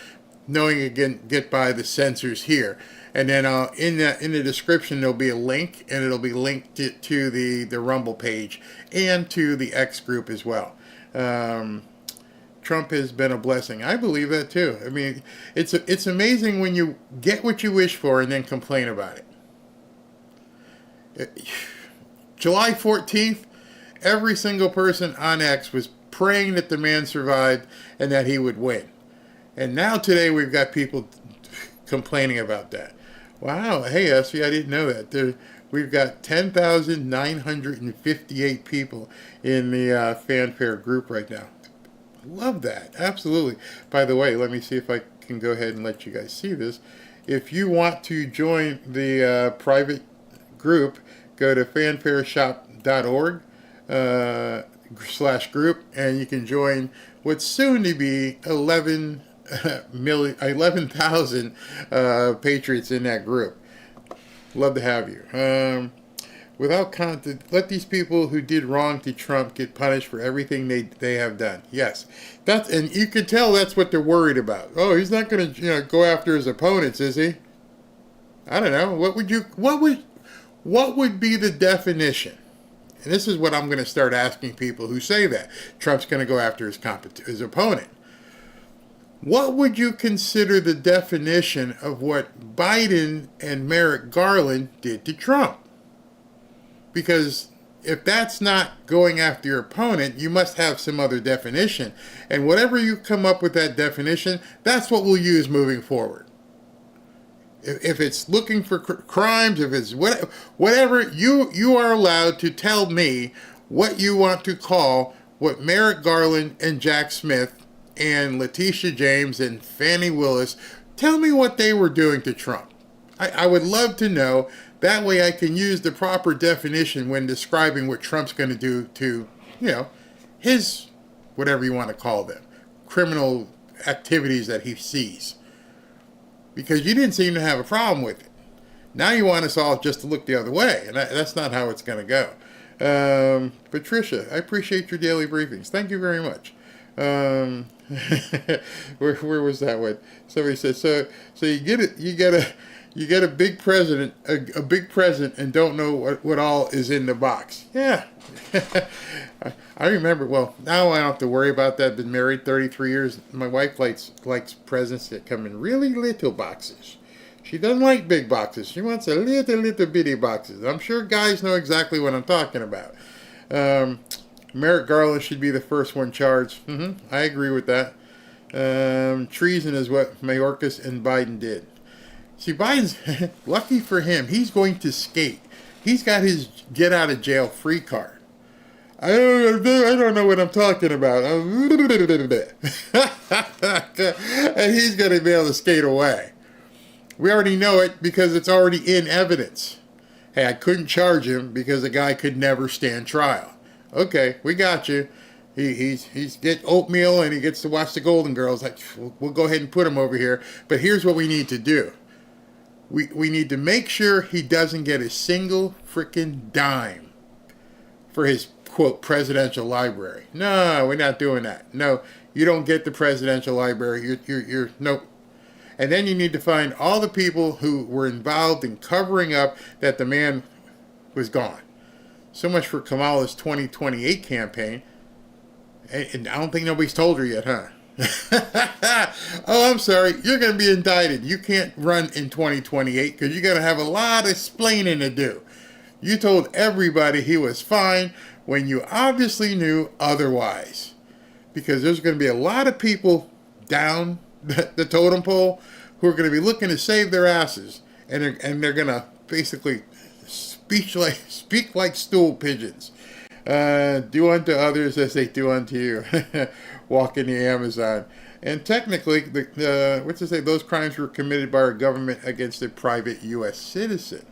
knowing again get by the censors here. And then in the description there'll be a link, and it'll be linked to the Rumble page and to the X group as well. Trump has been a blessing. I believe that too. I mean, it's amazing when you get what you wish for and then complain about it. July 14th. Every single person on X was praying that the man survived and that he would win. And now today we've got people complaining about that. Wow, hey, Essie, I didn't know that. We've got 10,958 people in the fanfare group right now. Love that, absolutely. By the way, let me see if I can go ahead and let you guys see this. If you want to join the private group, go to fanfareshop.org. /group, and you can join what's soon to be 11,000 patriots in that group. Love to have you. Without content, let these people who did wrong to Trump get punished for everything they have done. Yes, and you can tell that's what they're worried about. Oh, he's not going to go after his opponents, is he? I don't know. What would be the definition? And this is what I'm going to start asking people who say that Trump's going to go after his opponent. What would you consider the definition of what Biden and Merrick Garland did to Trump? because if that's not going after your opponent, you must have some other definition. And whatever you come up with that definition, that's what we'll use moving forward. If it's looking for crimes, if it's whatever, you are allowed to tell me what you want to call what Merrick Garland and Jack Smith and Letitia James and Fannie Willis, tell me what they were doing to Trump. I would love to know. That way I can use the proper definition when describing what Trump's going to do to, his, whatever you want to call them, criminal activities that he sees. Because you didn't seem to have a problem with it. Now you want us all just to look the other way, and that's not how it's going to go. Patricia, I appreciate your daily briefings. Thank you very much. Where was that one? Somebody said, so you get it, you get a big president, a big present, and don't know what all is in the box. Yeah. I remember, well, now I don't have to worry about that. Been married 33 years. My wife likes presents that come in really little boxes. She doesn't like big boxes. She wants a little bitty boxes. I'm sure guys know exactly what I'm talking about. Merrick Garland should be the first one charged. I agree with that. Treason is what Mayorkas and Biden did. See, Biden's, lucky for him, he's going to skate. He's got his get-out-of-jail-free card. I don't know what I'm talking about. And he's going to be able to skate away. We already know it because it's already in evidence. Hey, I couldn't charge him because the guy could never stand trial. Okay, we got you. He's get oatmeal and he gets to watch the Golden Girls. Like, we'll go ahead and put him over here. But here's what we need to do. We need to make sure he doesn't get a single freaking dime for his, quote, presidential library. No, we're not doing that. No, you don't get the presidential library. You're nope. And then you need to find all the people who were involved in covering up that the man was gone. So much for Kamala's 2028 campaign. And I don't think nobody's told her yet, huh? Oh, I'm sorry. You're going to be indicted. You can't run in 2028 because you're going to have a lot of explaining to do. You told everybody he was fine when you obviously knew otherwise. Because there's going to be a lot of people down the totem pole who are going to be looking to save their asses. And they're going to basically speak like stool pigeons. Do unto others as they do unto you. Walk in the Amazon. And technically, those crimes were committed by our government against a private U.S. citizen.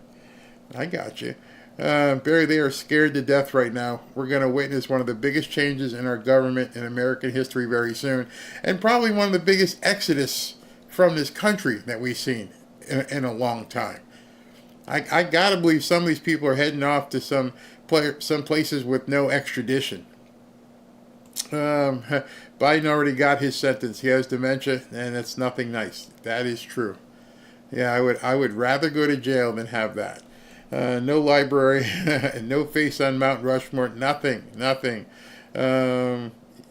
I got you. Barry, they are scared to death right now. We're going to witness one of the biggest changes in our government in American history very soon. And probably one of the biggest exodus from this country that we've seen in a long time. I got to believe some of these people are heading off to some places with no extradition. Biden already got his sentence. He has dementia, and it's nothing nice. That is true. Yeah, I would rather go to jail than have that. No library, no face on Mount Rushmore, nothing.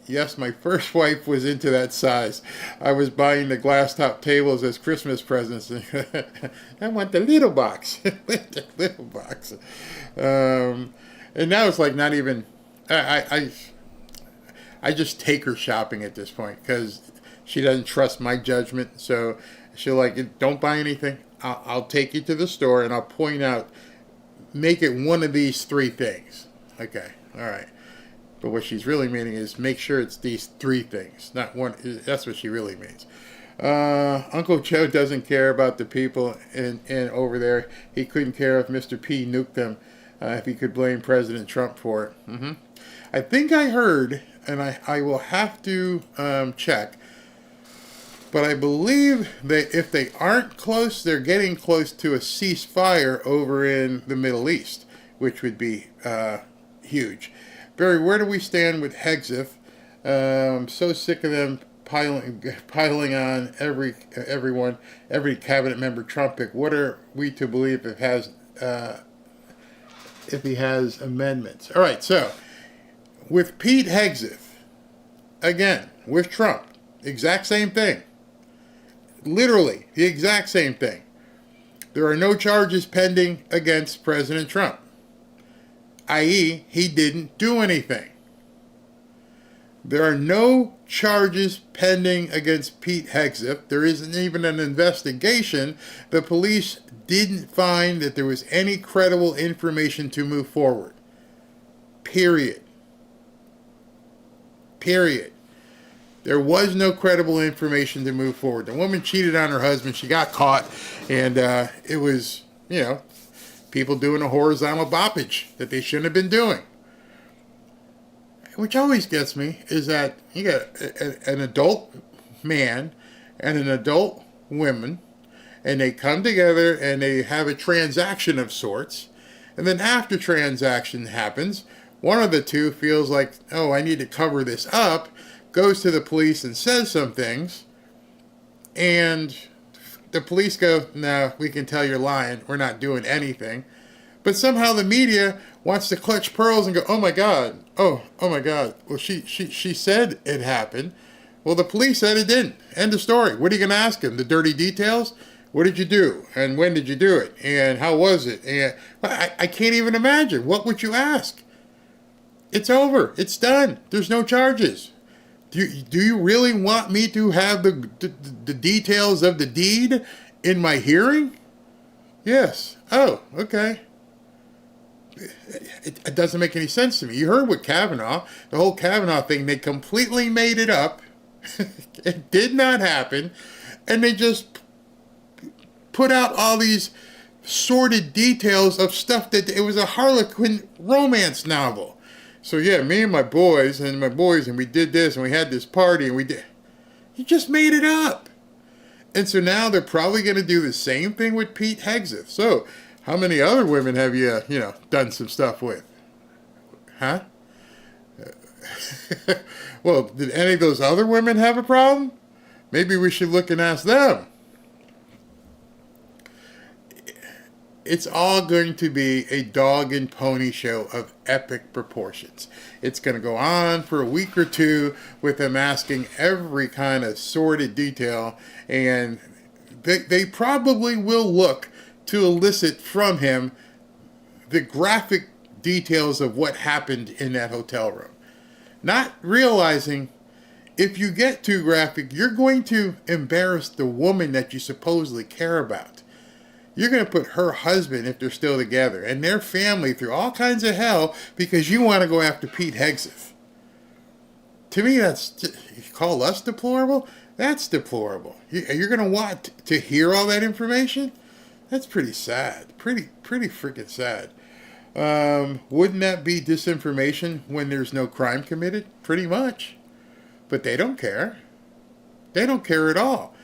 Yes, my first wife was into that size. I was buying the glass top tables as Christmas presents. I want the little box. The little box. And now it's like not even, I just take her shopping at this point because she doesn't trust my judgment. So she'll like, don't buy anything. I'll take you to the store and I'll point out, make it one of these three things. Okay, all right. But what she's really meaning is make sure it's these three things, not one. That's what she really means. Uncle Joe doesn't care about the people and over there. He couldn't care if Mr. P nuked them, if he could blame President Trump for it. I think I heard, and I will have to check, but I believe that if they aren't close, they're getting close to a ceasefire over in the Middle East, which would be huge. Barry, where do we stand with Hexif? I'm so sick of them piling on every cabinet member Trump pick. What are we to believe if he has amendments? All right, so with Pete Hexif, again, with Trump, exact same thing. Literally, the exact same thing. There are no charges pending against President Trump. i.e., he didn't do anything. There are no charges pending against Pete Hegseth. There isn't even an investigation. The police didn't find that there was any credible information to move forward. Period. Period. There was no credible information to move forward. The woman cheated on her husband. She got caught. And it was, people doing a horizontal boppage that they shouldn't have been doing. Which always gets me is that you got an adult man and an adult woman, and they come together and they have a transaction of sorts. And then after transaction happens, one of the two feels like, oh, I need to cover this up, goes to the police and says some things, and the police go, no, we can tell you're lying. We're not doing anything. But somehow the media wants to clutch pearls and go, oh my God, oh my God. Well, she said it happened. Well, the police said it didn't. End of story. What are you going to ask him? The dirty details? What did you do? And when did you do it? And how was it? And I can't even imagine. What would you ask? It's over. It's done. There's no charges. Do you really want me to have the details of the deed in my hearing? Yes. Oh, okay. It doesn't make any sense to me. You heard what Kavanaugh, the whole Kavanaugh thing, they completely made it up. It did not happen. And they just put out all these sordid details of stuff that it was a Harlequin romance novel. So yeah, me and my boys, and we did this, and we had this party, and we did. You just made it up. And so now they're probably going to do the same thing with Pete Hegseth. So how many other women have you, done some stuff with? Huh? Well, did any of those other women have a problem? Maybe we should look and ask them. It's all going to be a dog and pony show of epic proportions. It's going to go on for a week or two with them asking every kind of sordid detail, and they probably will look to elicit from him the graphic details of what happened in that hotel room. Not realizing if you get too graphic, you're going to embarrass the woman that you supposedly care about. You're going to put her husband, if they're still together, and their family through all kinds of hell because you want to go after Pete Hegseth. To me, you call us deplorable? That's deplorable. You're going to want to hear all that information? That's pretty sad. Pretty freaking sad. Wouldn't that be disinformation when there's no crime committed? Pretty much. But they don't care. They don't care at all.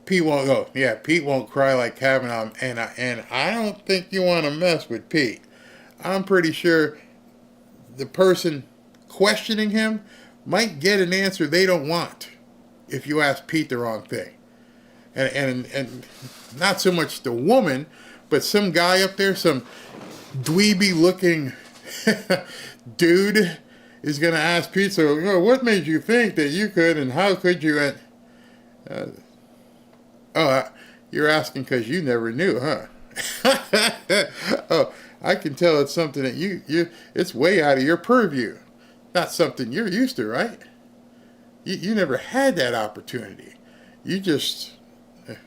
Pete won't go. Yeah, Pete won't cry like Kavanaugh, and I don't think you want to mess with Pete. I'm pretty sure the person questioning him might get an answer they don't want if you ask Pete the wrong thing. And not so much the woman, but some guy up there, some dweeby-looking dude is going to ask Pete, so what made you think that you could, and how could you? You're asking because you never knew, huh? Oh, I can tell it's something that it's way out of your purview. Not something you're used to, right? You never had that opportunity. You just,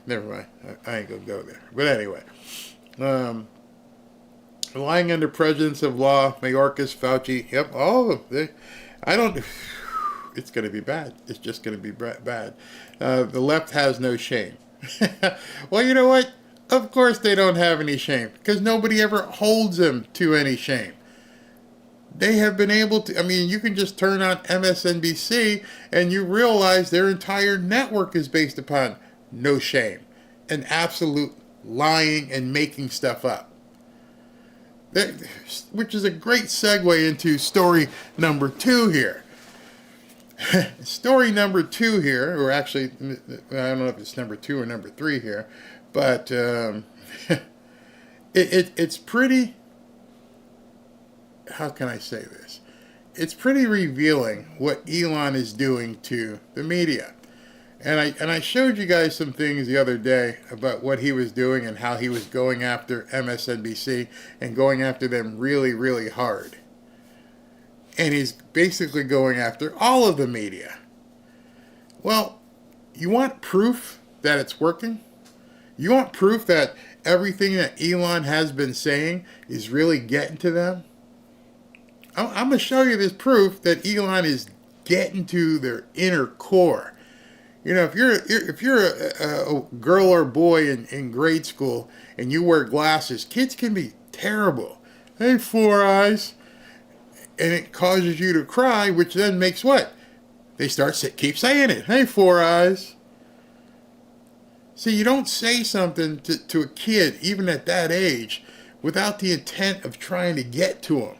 never mind. I ain't going to go there. But anyway, lying under presidents of law, Mayorkas, Fauci, yep, all of them. It's going to be bad. It's just going to be bad. The left has no shame. Well, you know what? Of course they don't have any shame, because nobody ever holds them to any shame. They have been able to, you can just turn on MSNBC and you realize their entire network is based upon no shame and absolute lying and making stuff up. Which is a great segue into story number 2 here. Story number 2 here, or actually, I don't know if it's number 2 or number 3 here, but it's pretty, how can I say this? It's pretty revealing what Elon is doing to the media. And I showed you guys some things the other day about what he was doing and how he was going after MSNBC and going after them really, really hard. And he's basically going after all of the media. Well, you want proof that it's working? You want proof that everything that Elon has been saying is really getting to them? I'm going to show you this proof that Elon is getting to their inner core. You know, if you're a girl or boy in grade school and you wear glasses, kids can be terrible. Hey, Four Eyes. And it causes you to cry, which then makes what? They keep saying it. Hey, Four Eyes. See, you don't say something to a kid, even at that age, without the intent of trying to get to him.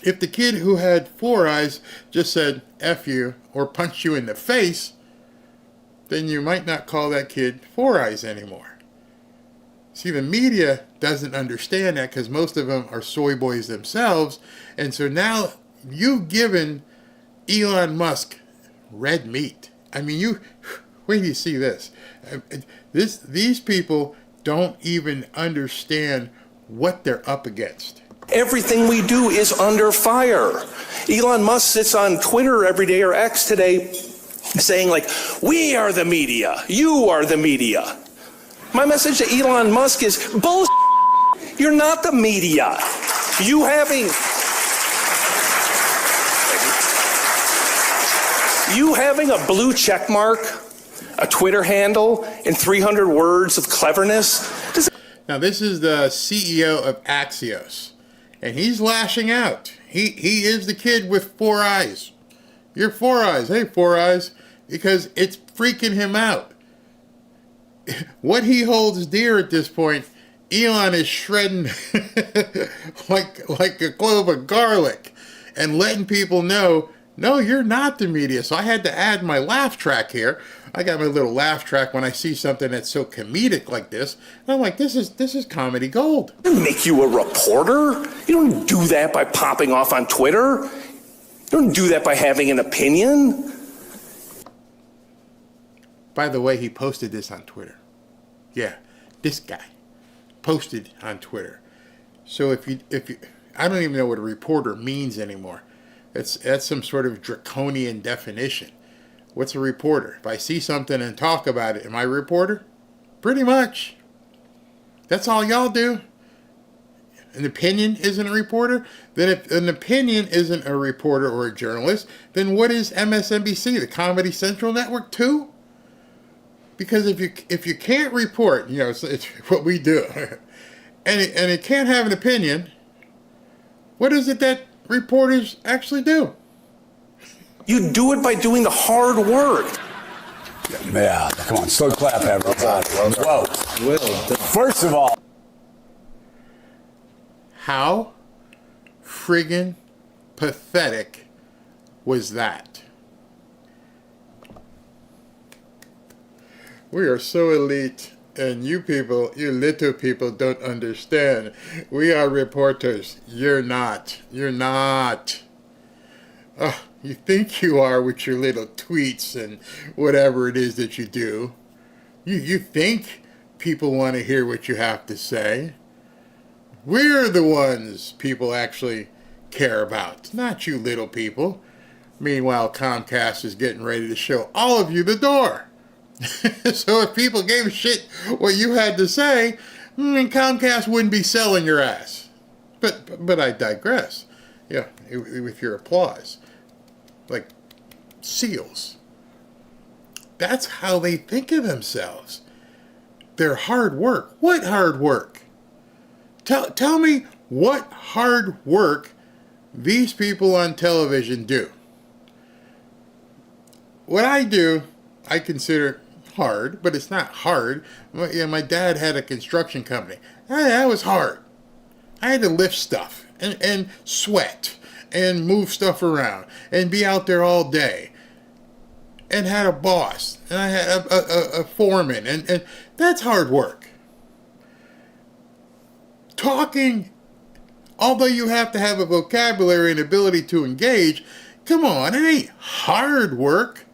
If the kid who had four eyes just said, F you, or punched you in the face, then you might not call that kid Four Eyes anymore. See, the media doesn't understand that because most of them are soy boys themselves. And so now you've given Elon Musk red meat. I mean, wait till you see this. These people don't even understand what they're up against. Everything we do is under fire. Elon Musk sits on Twitter every day, or X today, saying like, we are the media, you are the media. My message to Elon Musk is, bullshit. You're not the media. You having a blue check mark, a Twitter handle, and 300 words of cleverness. Now this is the CEO of Axios. And he's lashing out. He is the kid with four eyes. You're Four Eyes. Hey, Four Eyes. Because it's freaking him out. What he holds dear at this point, Elon is shredding like a clove of garlic and letting people know, no, you're not the media. So I had to add my laugh track here. I got my little laugh track when I see something that's so comedic like this. And I'm like, this is comedy gold. Make you a reporter? You don't do that by popping off on Twitter. You don't do that by having an opinion. By the way, he posted this on Twitter. Yeah, this guy posted on Twitter. So if you, I don't even know what a reporter means anymore. That's some sort of draconian definition. What's a reporter? If I see something and talk about it, am I a reporter? Pretty much. That's all y'all do. An opinion isn't a reporter? Then if an opinion isn't a reporter or a journalist, then what is MSNBC, the Comedy Central Network too? Because if you can't report, you know, it's what we do, and it can't have an opinion, what is it that reporters actually do? You do it by doing the hard work. Yeah, come on, slow clap, everybody. Whoa. First of all, how friggin' pathetic was that? We are so elite, and you people, you little people, don't understand. We are reporters. You're not. You're not. Oh, you think you are with your little tweets and whatever it is that you do. You think people want to hear what you have to say. We're the ones people actually care about, not you little people. Meanwhile, Comcast is getting ready to show all of you the door. So if people gave a shit what you had to say, Comcast wouldn't be selling your ass. But I digress. Yeah, with your applause. Like seals. That's how they think of themselves. Their hard work. What hard work? Tell me what hard work these people on television do. What I do, I consider hard, but it's not hard. My dad had a construction company. That was hard. I had to lift stuff and sweat and move stuff around and be out there all day. And had a boss, and I had a foreman, and that's hard work. Talking, although you have to have a vocabulary and ability to engage, come on, it ain't hard work.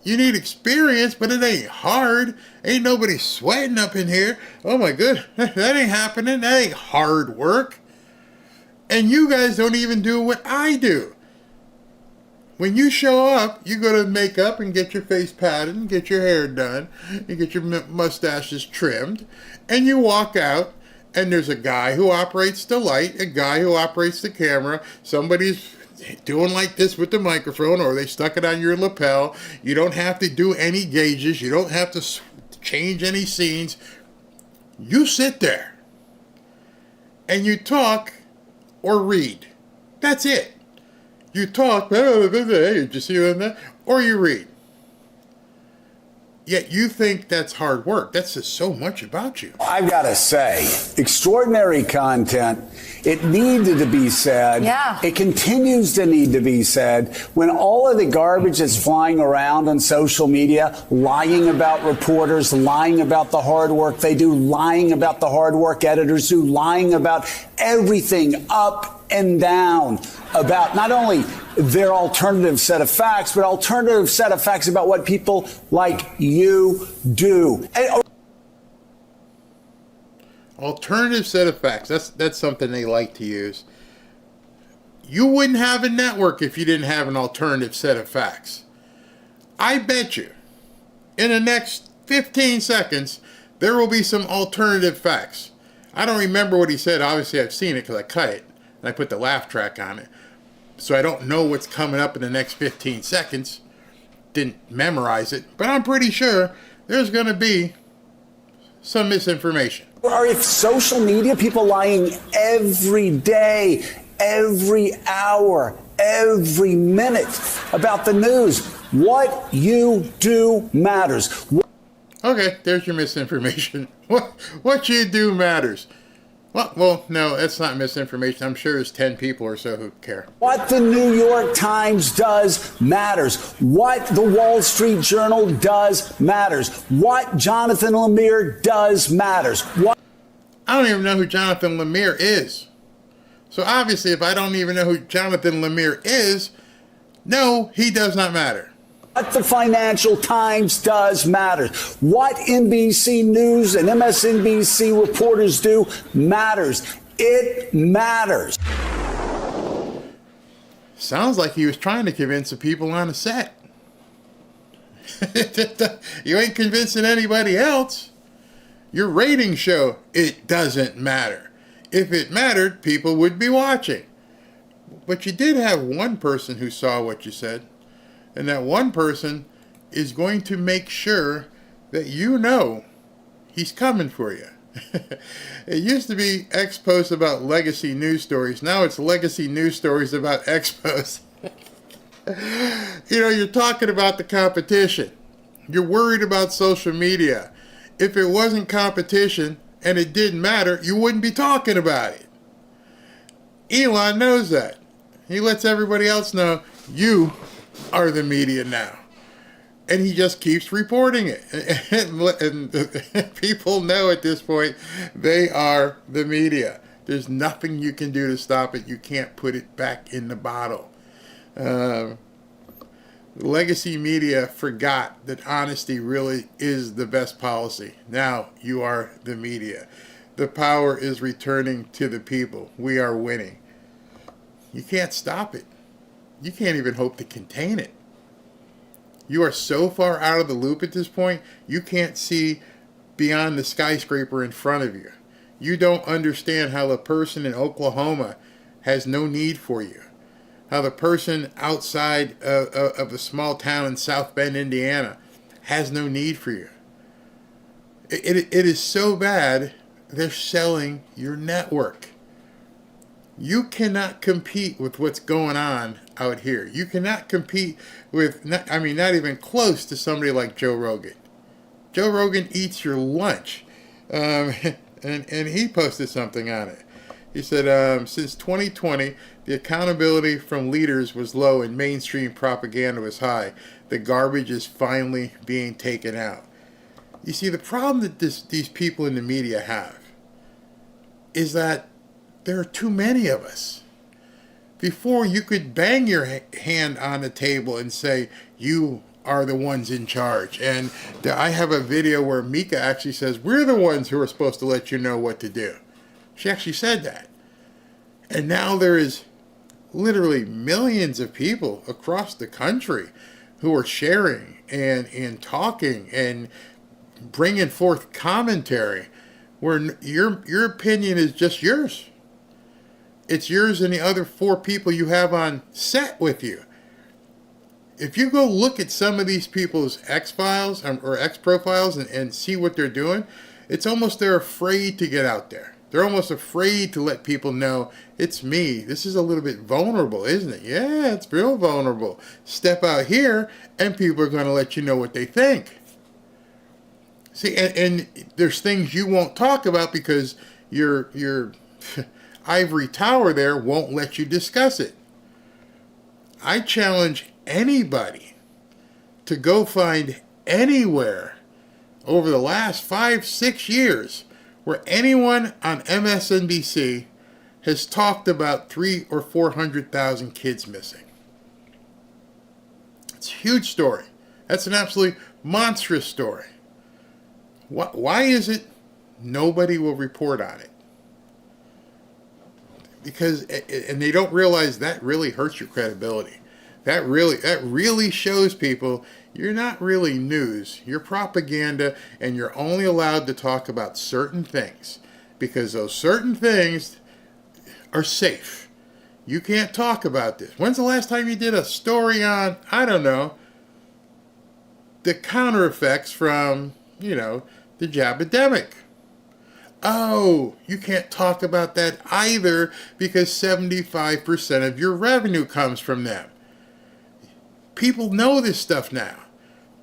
You need experience, but it ain't hard. Ain't nobody sweating up in here. Oh my goodness, that ain't happening. That ain't hard work. And you guys don't even do what I do. When you show up, you go to makeup and get your face padded and get your hair done and get your mustaches trimmed, and you walk out and there's a guy who operates the light, a guy who operates the camera, somebody's doing like this with the microphone, or they stuck it on your lapel. You don't have to do any gauges. You don't have to change any scenes. You sit there and you talk or read. That's it. You talk, you just see that, or you read. Yet you think that's hard work. That says so much about you. I've got to say, extraordinary content. It needed to be said. Yeah. It continues to need to be said. When all of the garbage that's flying around on social media, lying about reporters, lying about the hard work they do, lying about the hard work editors do, lying about everything up and down about not only their alternative set of facts, but alternative set of facts about what people like you do. Alternative set of facts. That's something they like to use. You wouldn't have a network if you didn't have an alternative set of facts. I bet you in the next 15 seconds, there will be some alternative facts. I don't remember what he said. Obviously, I've seen it because I cut it and I put the laugh track on it. So I don't know what's coming up in the next 15 seconds. Didn't memorize it, but I'm pretty sure there's going to be some misinformation. Are social media people lying every day, every hour, every minute about the news? What you do matters. Okay, there's your misinformation. What you do matters. Well, no, that's not misinformation. I'm sure there's 10 people or so who care. What the New York Times does matters. What the Wall Street Journal does matters. What Jonathan Lemire does matters. I don't even know who Jonathan Lemire is. So obviously, if I don't even know who Jonathan Lemire is, no, he does not matter. What the Financial Times does matters. What NBC News and MSNBC reporters do matters. It matters. Sounds like he was trying to convince the people on the set. You ain't convincing anybody else. Your rating show, it doesn't matter. If it mattered, people would be watching. But you did have one person who saw what you said. And that one person is going to make sure that you know he's coming for you. It used to be X-Post about legacy news stories. Now it's legacy news stories about X-Post. You're talking about the competition. You're worried about social media. If it wasn't competition and it didn't matter, you wouldn't be talking about it. Elon knows that. He lets everybody else know you are the media now. And he just keeps reporting it. And people know at this point they are the media. There's nothing you can do to stop it. You can't put it back in the bottle. Legacy media forgot that honesty really is the best policy. Now you are the media. The power is returning to the people. We are winning. You can't stop it. You can't even hope to contain it. You are so far out of the loop at this point, you can't see beyond the skyscraper in front of you. You don't understand how the person in Oklahoma has no need for you. How the person outside of a small town in South Bend, Indiana, has no need for you. It is so bad, they're selling your network. You cannot compete with what's going on out here. You cannot compete with, not even close to somebody like Joe Rogan. Joe Rogan eats your lunch. And he posted something on it. He said, since 2020, the accountability from leaders was low and mainstream propaganda was high. The garbage is finally being taken out. You see, the problem that these people in the media have is that there are too many of us. Before, you could bang your hand on the table and say, you are the ones in charge. And I have a video where Mika actually says, we're the ones who are supposed to let you know what to do. She actually said that. And now there is literally millions of people across the country who are sharing and talking and bringing forth commentary where your opinion is just yours. It's yours and the other 4 people you have on set with you. If you go look at some of these people's X-files or X-profiles and see what they're doing, it's almost they're afraid to get out there. They're almost afraid to let people know, it's me. This is a little bit vulnerable, isn't it? Yeah, it's real vulnerable. Step out here and people are going to let you know what they think. See, and there's things you won't talk about because your ivory tower there won't let you discuss it. I challenge anybody to go find anywhere over the last 5-6 years where anyone on MSNBC has talked about 300,000 or 400,000 kids missing. It's a huge story. That's an absolutely monstrous story. Why is it nobody will report on it? Because, and they don't realize that really hurts your credibility. That really shows people you're not really news. You're propaganda, and you're only allowed to talk about certain things because those certain things are safe. You can't talk about this. When's the last time you did a story on, I don't know, the counter effects from, the jabademic? Oh, you can't talk about that either because 75% of your revenue comes from them. People know this stuff now.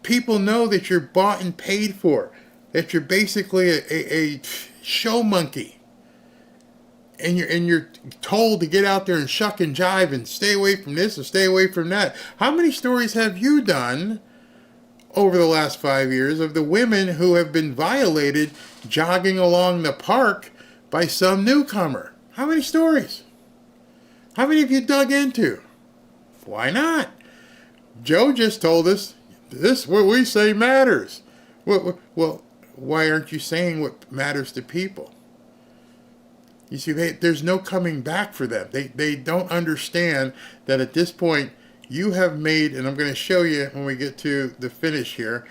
People know that you're bought and paid for, that you're basically a show monkey. And you're told to get out there and shuck and jive and stay away from this and stay away from that. How many stories have you done over the last 5 years of the women who have been violated jogging along the park by some newcomer? How many stories? How many have you dug into? Why not? Joe just told us this, what we say matters. Well, why aren't you saying what matters to people? You see, there's no coming back for them. They don't understand that at this point, you have made, and I'm going to show you when we get to the finish here,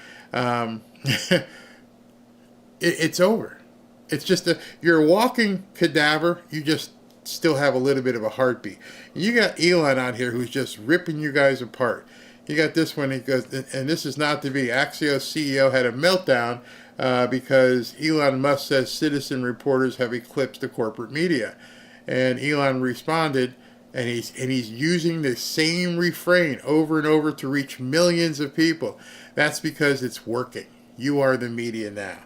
it's over. It's just you're a walking cadaver. You just still have a little bit of a heartbeat. And you got Elon out here who's just ripping you guys apart. You got this one, he goes, and this is not to be. Axios CEO had a meltdown because Elon Musk says citizen reporters have eclipsed the corporate media. And Elon responded, and he's using the same refrain over and over to reach millions of people. That's because it's working. You are the media now.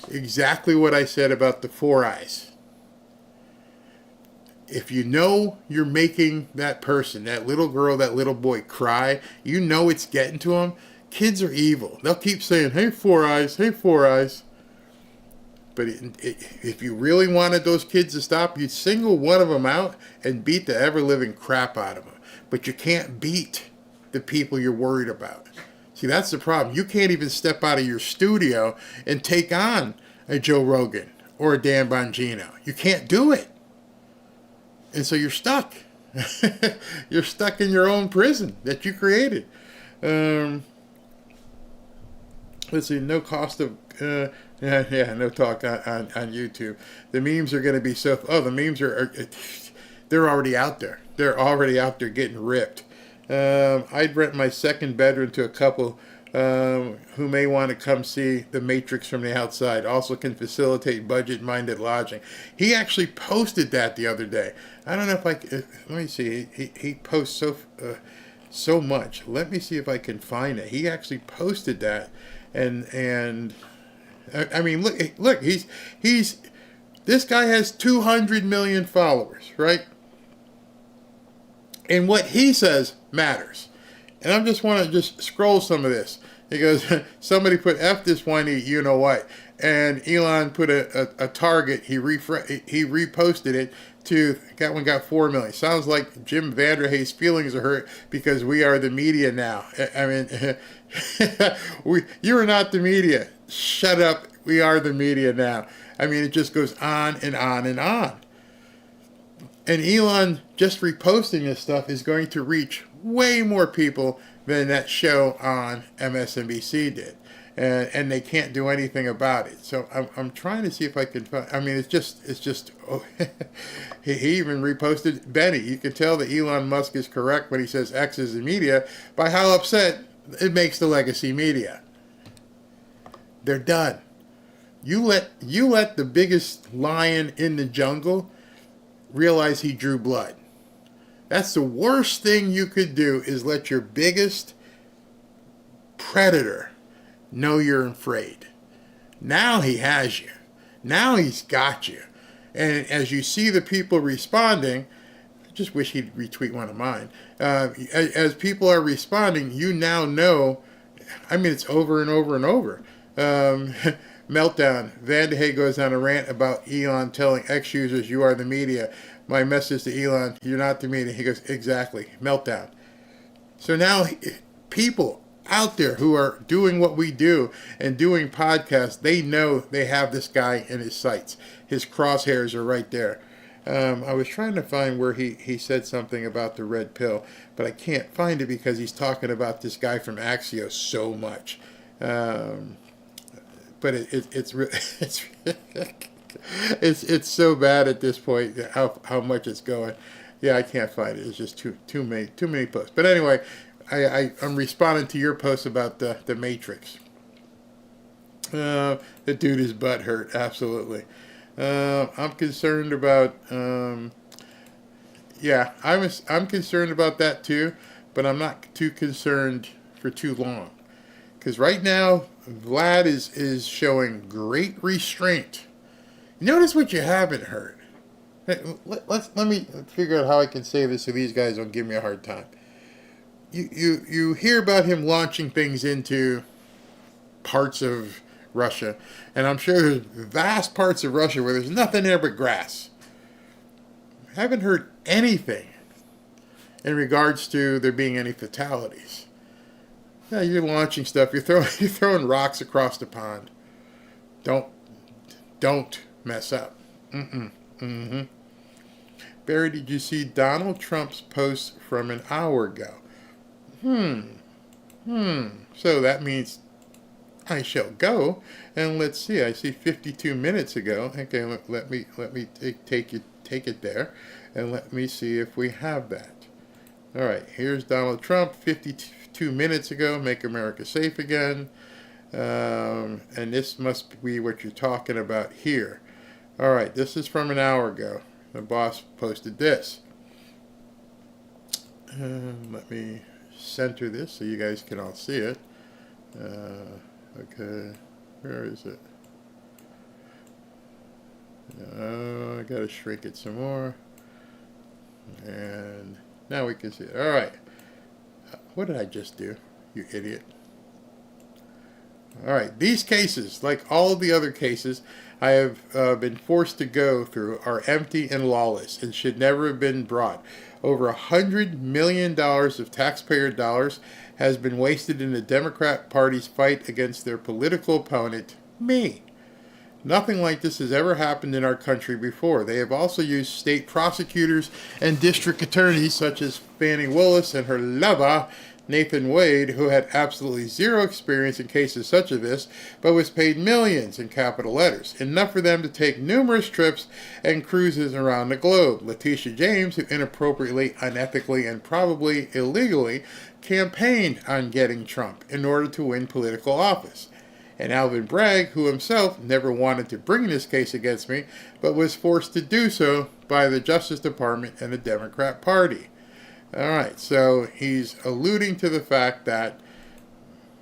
Exactly what I said about the 4 eyes. If you know you're making that person, that little girl, that little boy cry, you know it's getting to them. Kids are evil. They'll keep saying, hey, 4 eyes, hey, 4 eyes. But if you really wanted those kids to stop, you'd single one of them out and beat the ever-living crap out of them. But you can't beat the people you're worried about. See, that's the problem. You can't even step out of your studio and take on a Joe Rogan or a Dan Bongino. You can't do it. And so you're stuck. You're stuck in your own prison that you created. Let's see, no cost of... no talk on YouTube. The memes are going to be so... Oh, the memes they're already out there. They're already out there getting ripped. I'd rent my second bedroom to a couple who may want to come see The Matrix from the outside. Also can facilitate budget-minded lodging. He actually posted that the other day. I don't know if let me see. He posts so much. Let me see if I can find it. He actually posted that, and I mean, look. He's this guy has 200 million followers, right? And what he says matters. And I just want to scroll some of this. He goes, somebody put F this whiny, you know what? And Elon put a target. He reposted it That one got 4 million. Sounds like Jim Vanderhay's feelings are hurt because we are the media now. I mean, you are not the media. Shut up. We are the media now. I mean, it just goes on and on and on. And Elon just reposting this stuff is going to reach way more people than that show on MSNBC did. And they can't do anything about it. So I'm trying to see if I can find. I mean, it's just. Oh, he even reposted Benny. You can tell that Elon Musk is correct when he says X is the media by how upset it makes the legacy media. They're done. You let the biggest lion in the jungle realize he drew blood. That's the worst thing you could do, is let your biggest predator know you're afraid. Now he has you. Now he's got you. And as you see the people responding, I just wish he'd retweet one of mine. As people are responding, you now know, I mean, it's over and over and over. Meltdown. Vanderhay goes on a rant about Elon telling X users, you are the media. My message to Elon, you're not the media. He goes, exactly. Meltdown. So now people out there who are doing what we do and doing podcasts, they know they have this guy in his sights. His crosshairs are right there. I was trying to find where he said something about the red pill, but I can't find it because he's talking about this guy from Axios so much. But it's so bad at this point how much it's going. Yeah, I can't find it. It's just too many posts. But anyway, I'm responding to your post about the Matrix. The dude is butthurt, absolutely. I'm concerned about. I'm concerned about that too, but I'm not too concerned for too long, because right now Vlad is showing great restraint. Notice what you haven't heard. Let me figure out how I can say this so these guys don't give me a hard time. You hear about him launching things into parts of Russia, and I'm sure there's vast parts of Russia where there's nothing there but grass. I haven't heard anything in regards to there being any fatalities. Yeah, you're launching stuff. You're throwing rocks across the pond. Don't mess up. Barry, did you see Donald Trump's post from an hour ago? So that means I shall go, and let's see. I see 52 minutes ago. Okay, let me take it there, and let me see if we have that. All right, here's Donald Trump 52 minutes ago. Make America safe again, and this must be what you're talking about here. All right, this is from an hour ago. The boss posted this. Let me center this so you guys can all see it. Okay, where is it? I gotta shrink it some more. And now we can see it. All right. What did I just do, you idiot? All right, these cases, like all of the other cases I have been forced to go through, are empty and lawless and should never have been brought. Over $100 million of taxpayer dollars has been wasted in the Democrat Party's fight against their political opponent, me. Nothing like this has ever happened in our country before. They have also used state prosecutors and district attorneys such as Fannie Willis and her lover, Nathan Wade, who had absolutely zero experience in cases such as this, but was paid millions in capital letters, enough for them to take numerous trips and cruises around the globe. Letitia James, who inappropriately, unethically, and probably illegally campaigned on getting Trump in order to win political office. And Alvin Bragg, who himself never wanted to bring this case against me, but was forced to do so by the Justice Department and the Democrat Party. All right, so he's alluding to the fact that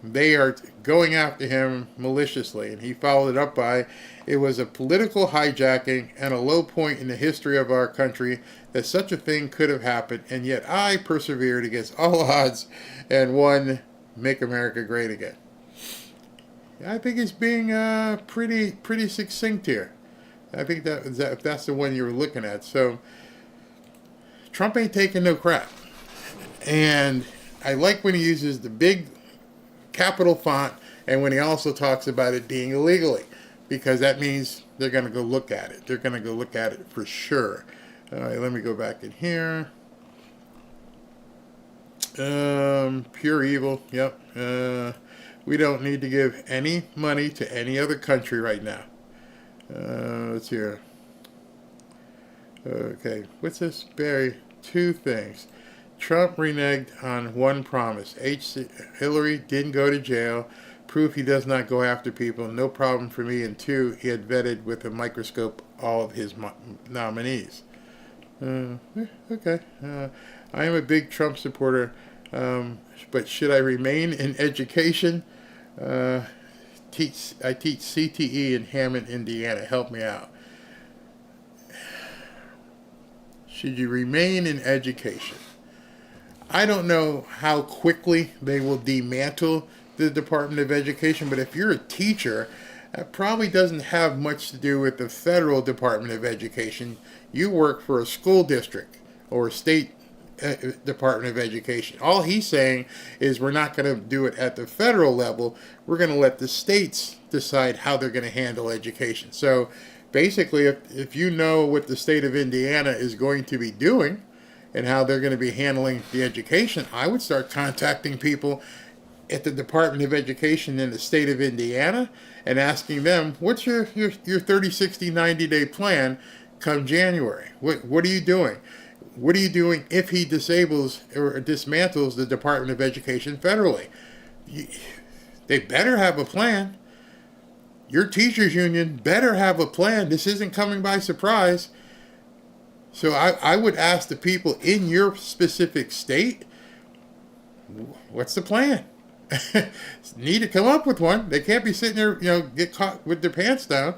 they are going after him maliciously, and he followed it up by, it was a political hijacking and a low point in the history of our country that such a thing could have happened, and yet I persevered against all odds and won Make America Great Again. I think he's being pretty succinct here. I think that's the one you were looking at. So Trump ain't taking no crap. And I like when he uses the big capital font and when he also talks about it being illegally, because that means they're going to go look at it. They're going to go look at it for sure. All right, let me go back in here. Pure evil. Yep. We don't need to give any money to any other country right now. Let's hear. Okay, what's this, Barry? 2 things. Trump reneged on one promise. Hillary didn't go to jail. Proof he does not go after people. No problem for me. And 2, he had vetted with a microscope all of his nominees. Okay. I am a big Trump supporter, but should I remain in education? I teach CTE in Hammond, Indiana. Help me out. Should you remain in education? I don't know how quickly they will dismantle the Department of Education, but if you're a teacher, that probably doesn't have much to do with the federal Department of Education. You work for a school district or a state Department of Education. All he's saying is we're not going to do it at the federal level. We're going to let the states decide how they're going to handle education. So basically, if you know what the state of Indiana is going to be doing and how they're going to be handling the education, I would start contacting people at the Department of Education in the state of Indiana and asking them, what's your 30, 60, 90-day plan come January? What are you doing? What are you doing if he disables or dismantles the Department of Education federally? They better have a plan. Your teachers union better have a plan. This isn't coming by surprise. So I would ask the people in your specific state, what's the plan? Need to come up with one. They can't be sitting there, get caught with their pants down.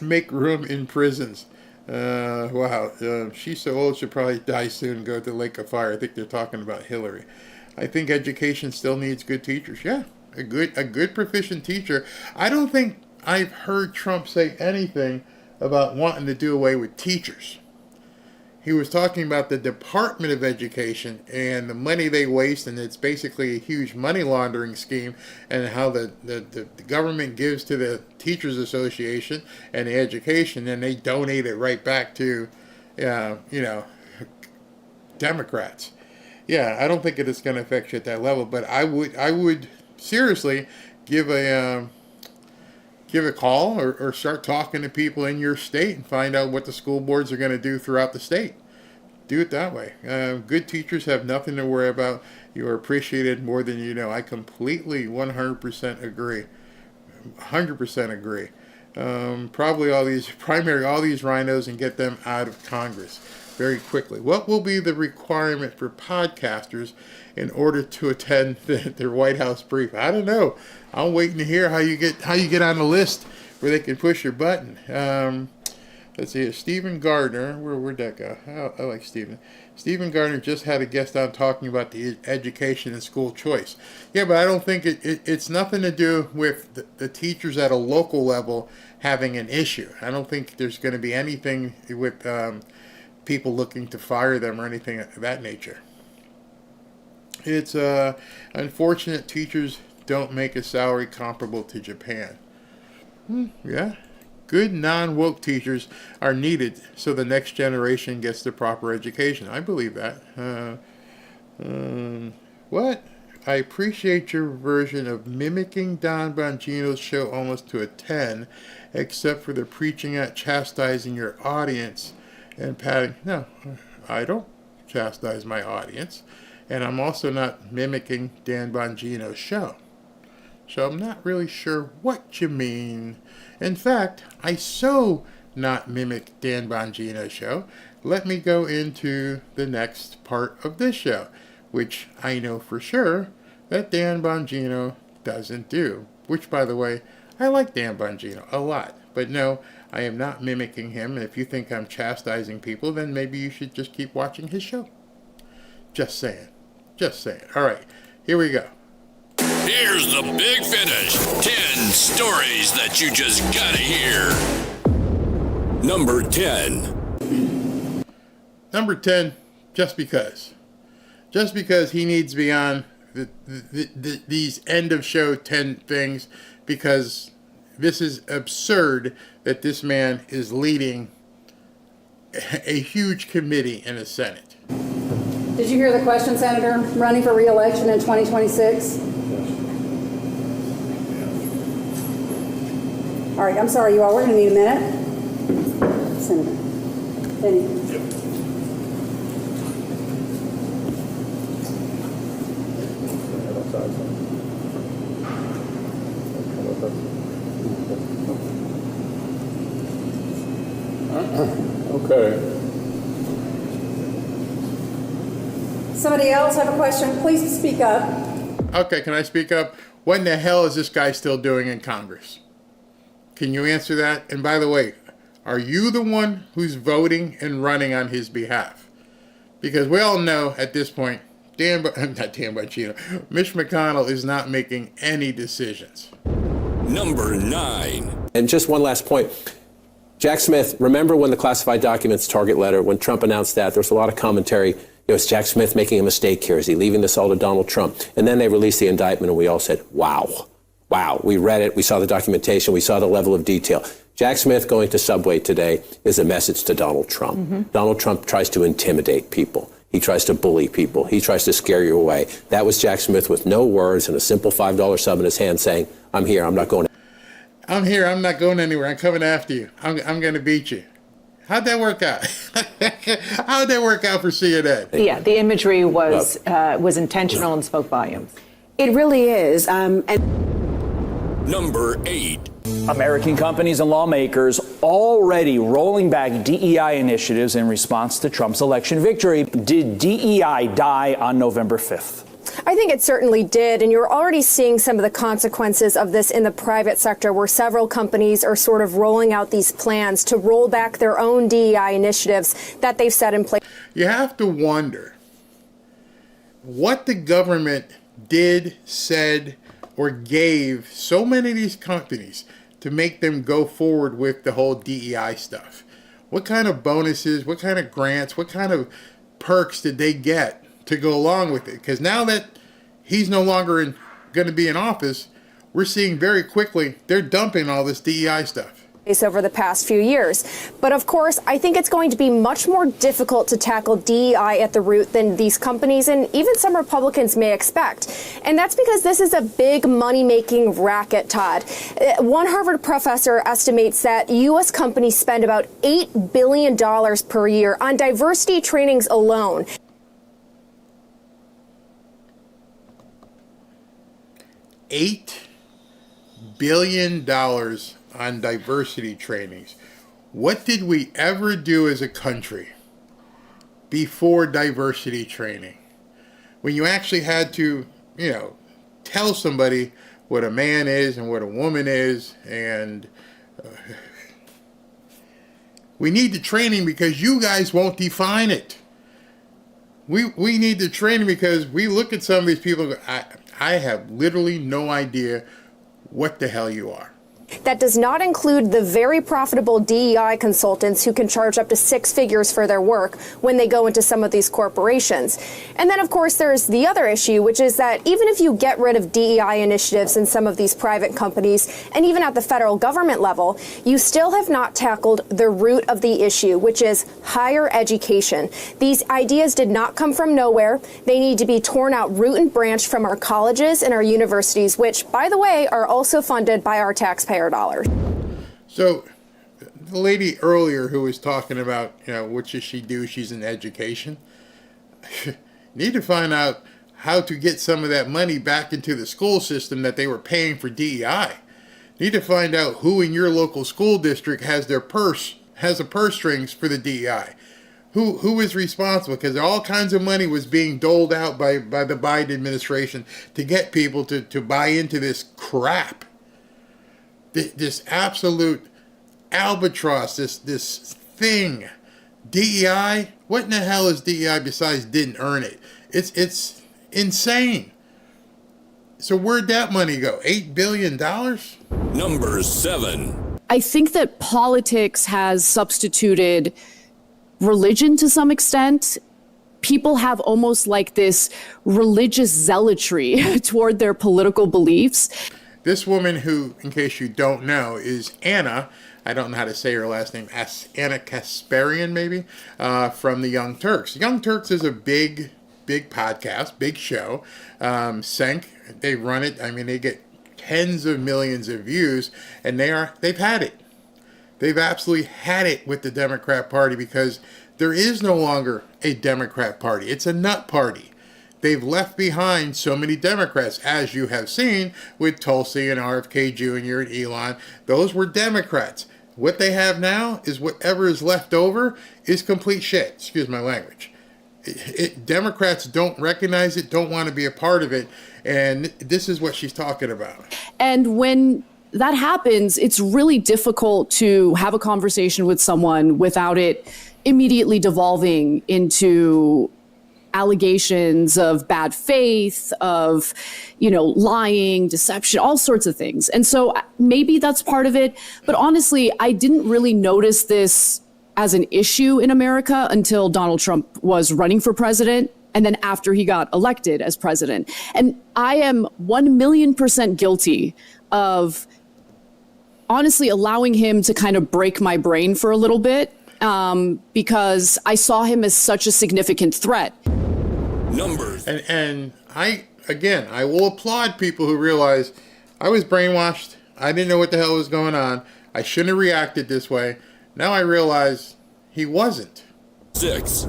Make room in prisons. Wow. She's so old she'll probably die soon and go to the lake of fire. I think they're talking about Hillary. I think education still needs good teachers. Yeah, a good proficient teacher. I don't think I've heard Trump say anything about wanting to do away with teachers. He was talking about the Department of Education and the money they waste, and it's basically a huge money laundering scheme, and how the government gives to the Teachers Association and the education, and they donate it right back to, Democrats. Yeah, I don't think it is going to affect you at that level, but I would seriously give a call or start talking to people in your state and find out what the school boards are going to do throughout the state. Do it that way. Good teachers have nothing to worry about. You are appreciated more than you know. I completely 100% agree. 100% agree. Probably all these RINOs and get them out of Congress very quickly. What will be the requirement for podcasters in order to attend their White House brief? I don't know. I'm waiting to hear how you get on the list where they can push your button. Let's see. Stephen Gardner. Where'd that go? I like Stephen. Stephen Gardner just had a guest on talking about the education and school choice. Yeah, but I don't think it's nothing to do with the teachers at a local level having an issue. I don't think there's going to be anything with people looking to fire them or anything of that nature. It's unfortunate teachers don't make a salary comparable to Japan. Yeah. Good non-woke teachers are needed so the next generation gets the proper education. I believe that. What? I appreciate your version of mimicking Don Bongino's show almost to a 10, except for the preaching at chastising your audience and patting. No, I don't chastise my audience. And I'm also not mimicking Dan Bongino's show. So I'm not really sure what you mean. In fact, I so not mimic Dan Bongino's show. Let me go into the next part of this show, which I know for sure that Dan Bongino doesn't do. Which, by the way, I like Dan Bongino a lot. But no, I am not mimicking him. And if you think I'm chastising people, then maybe you should just keep watching his show. Just saying. Just saying. All right, here we go. Here's the big finish. 10 Stories that you just gotta hear. Number 10. Number 10, just because. Just because he needs to be on these end of show 10 things, because this is absurd that this man is leading a huge committee in the Senate. Did you hear the question, Senator? Running for re-election in 2026? All right, I'm sorry, you all. We're going to need a minute. Senator. Benny. Yep. Okay. Somebody else have a question? Please speak up. Okay, can I speak up? What in the hell is this guy still doing in Congress? Can you answer that? And by the way, are you the one who's voting and running on his behalf? Because we all know at this point, Mitch McConnell is not making any decisions. Number 9. And just one last point. Jack Smith, remember when the classified documents target letter, when Trump announced that, there was a lot of commentary. Is Jack Smith making a mistake here? Is he leaving this all to Donald Trump? And then they released the indictment and we all said, wow. Wow. We read it. We saw the documentation. We saw the level of detail. Jack Smith going to Subway today is a message to Donald Trump. Mm-hmm. Donald Trump tries to intimidate people. He tries to bully people. He tries to scare you away. That was Jack Smith with no words and a simple $5 sub in his hand saying, I'm here. I'm not going. I'm here. I'm not going anywhere. I'm coming after you. I'm going to beat you. How'd that work out? How'd that work out for CNN? Yeah, the imagery was intentional and spoke volumes. It really is. Number 8. American companies and lawmakers already rolling back DEI initiatives in response to Trump's election victory. Did DEI die on November 5th? I think it certainly did, and you're already seeing some of the consequences of this in the private sector, where several companies are sort of rolling out these plans to roll back their own DEI initiatives that they've set in place. You have to wonder what the government did, said, or gave so many of these companies to make them go forward with the whole DEI stuff. What kind of bonuses, what kind of grants, what kind of perks did they get to go along with it? Because now that he's no longer going to be in office, we're seeing very quickly they're dumping all this DEI stuff over the past few years. But of course, I think it's going to be much more difficult to tackle DEI at the root than these companies and even some Republicans may expect. And that's because this is a big money-making racket, Todd. One Harvard professor estimates that U.S. companies spend about $8 billion per year on diversity trainings alone. $8 billion on diversity trainings. What did we ever do as a country before diversity training? When you actually had to, tell somebody what a man is and what a woman is, and we need the training because you guys won't define it. We need the training because we look at some of these people and go, I have literally no idea what the hell you are. That does not include the very profitable DEI consultants who can charge up to 6 figures for their work when they go into some of these corporations. And then, of course, there's the other issue, which is that even if you get rid of DEI initiatives in some of these private companies, and even at the federal government level, you still have not tackled the root of the issue, which is higher education. These ideas did not come from nowhere. They need to be torn out root and branch from our colleges and our universities, which, by the way, are also funded by our taxpayers. Dollars. So the lady earlier who was talking about, what should she do? She's in education. Need to find out how to get some of that money back into the school system that they were paying for DEI. Need to find out who in your local school district has the purse strings for the DEI. Who is responsible? Because all kinds of money was being doled out by the Biden administration to get people to buy into this crap. This absolute albatross, this thing, DEI. What in the hell is DEI besides didn't earn it? It's insane. So where'd that money go? $8 billion? Number 7. I think that politics has substituted religion to some extent. People have almost like this religious zealotry toward their political beliefs. This woman who, in case you don't know, is Anna. I don't know how to say her last name. Anna Kasparian, maybe, from the Young Turks. Young Turks is a big podcast, big show. They run it. I mean, they get tens of millions of views, and they've had it. They've absolutely had it with the Democrat Party because there is no longer a Democrat Party. It's a nut party. They've left behind so many Democrats, as you have seen with Tulsi and RFK Jr. and Elon. Those were Democrats. What they have now is whatever is left over is complete shit. Excuse my language. Democrats don't recognize it, don't want to be a part of it, and this is what she's talking about. And when that happens, it's really difficult to have a conversation with someone without it immediately devolving into allegations of bad faith, of, lying, deception, all sorts of things. And so maybe that's part of it. But honestly, I didn't really notice this as an issue in America until Donald Trump was running for president, and then after he got elected as president. And I am 1,000,000% guilty of honestly allowing him to kind of break my brain for a little bit, because I saw him as such a significant threat. Numbers. And I will applaud people who realize I was brainwashed. I didn't know what the hell was going on. I shouldn't have reacted this way. Now I realize he wasn't. 6.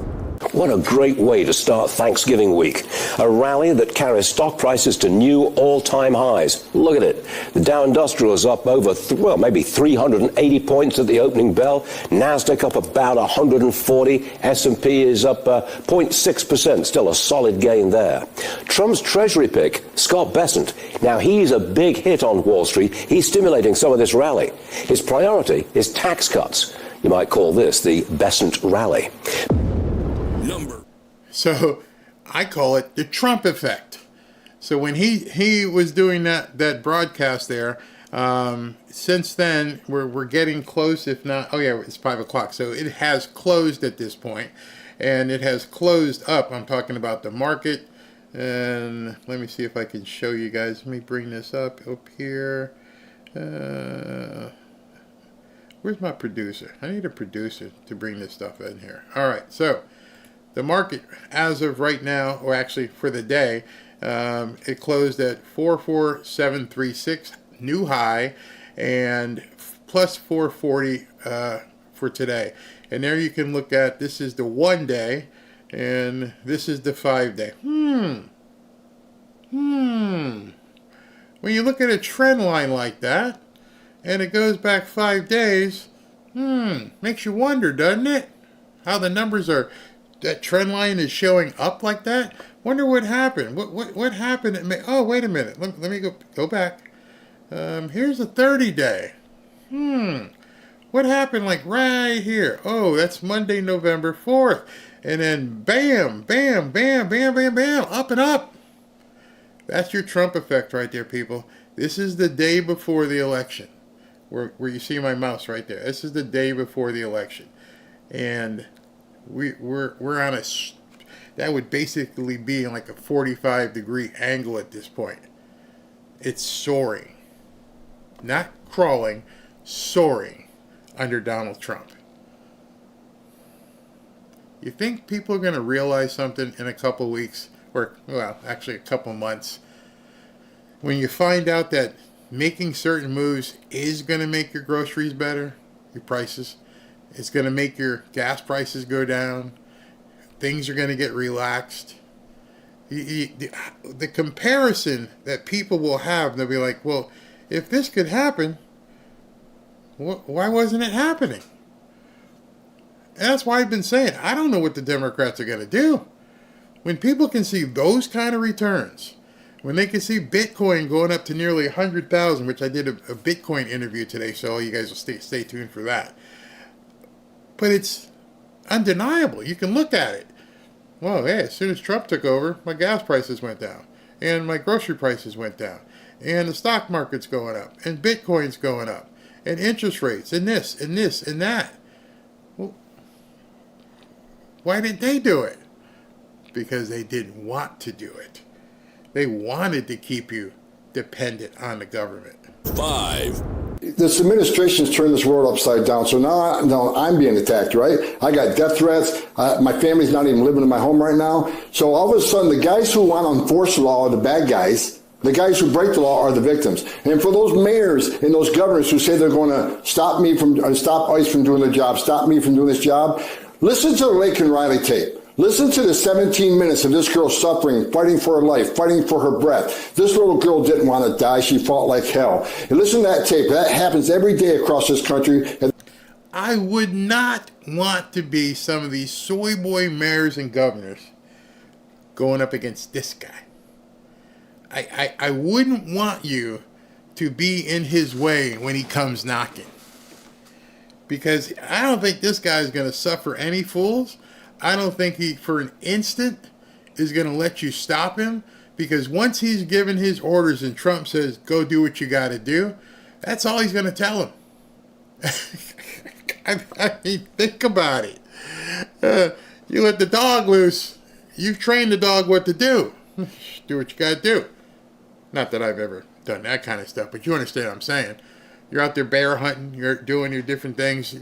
What a great way to start Thanksgiving week. A rally that carries stock prices to new all-time highs. Look at it. The Dow Industrial is up over, maybe 380 points at the opening bell. NASDAQ up about 140. S&P is up 0.6%. Still a solid gain there. Trump's treasury pick, Scott Bessent. Now, he's a big hit on Wall Street. He's stimulating some of this rally. His priority is tax cuts. You might call this the Bessent rally. So I call it the Trump effect. So when he was doing that broadcast there, since then we're getting close, if not, it's 5 o'clock. So it has closed at this point, and it has closed up. I'm talking about the market, and let me see if I can show you guys. Let me bring this up here. Where's my producer? I need a producer to bring this stuff in here. All right, so the market, as of right now, or actually for the day, it closed at 44736, new high, and plus 440 for today. And there you can look at, this is the 1 day, and this is the 5 day. When you look at a trend line like that, and it goes back 5 days, makes you wonder, doesn't it? How the numbers are. That trend line is showing up like that. Wonder what happened. What happened? Oh, wait a minute. Let me go back. Here's a 30 day. What happened like right here? Oh, that's Monday, November 4th. And then bam, bam, bam, bam, bam, bam, up and up. That's your Trump effect right there, people. This is the day before the election. Where you see my mouse right there. This is the day before the election. And we're on that would basically be in like a 45-degree angle at this point. It's soaring, not crawling, soaring under Donald Trump. You think people are going to realize something in a couple weeks, or actually a couple months, when you find out that making certain moves is going to make your groceries better, your prices? It's going to make your gas prices go down. Things are going to get relaxed. The comparison that people will have, they'll be like, well, if this could happen, why wasn't it happening? And that's why I've been saying, I don't know what the Democrats are going to do. When people can see those kind of returns, when they can see Bitcoin going up to nearly 100,000, which I did a Bitcoin interview today, so all you guys will stay tuned for that. But it's undeniable. You can look at it. Well, hey, as soon as Trump took over, my gas prices went down. And my grocery prices went down. and the stock market's going up, and Bitcoin's going up, and interest rates, and this, and this, and that. Well, why didn't they do it? Because they didn't want to do it. They wanted to keep you dependent on the government. 5. This administration's turned this world upside down. So now I'm being attacked, right? I got death threats. My family's not even living in my home right now. So all of a sudden, the guys who want to enforce the law are the bad guys. The guys who break the law are the victims. And for those mayors and those governors who say they're going to stop ICE from doing their job, stop me from doing this job, listen to the Lake and Riley tape. Listen to the 17 minutes of this girl suffering, fighting for her life, fighting for her breath. This little girl didn't want to die. She fought like hell. And listen to that tape. That happens every day across this country. I would not want to be some of these soy boy mayors and governors going up against this guy. I wouldn't want you to be in his way when he comes knocking. Because I don't think this guy is going to suffer any fools. I don't think he, for an instant, is going to let you stop him, because once he's given his orders and Trump says, go do what you got to do, that's all he's going to tell him. I mean, think about it. You let the dog loose, you've trained the dog what to do. Do what you got to do. Not that I've ever done that kind of stuff, but you understand what I'm saying. You're out there bear hunting, you're doing your different things.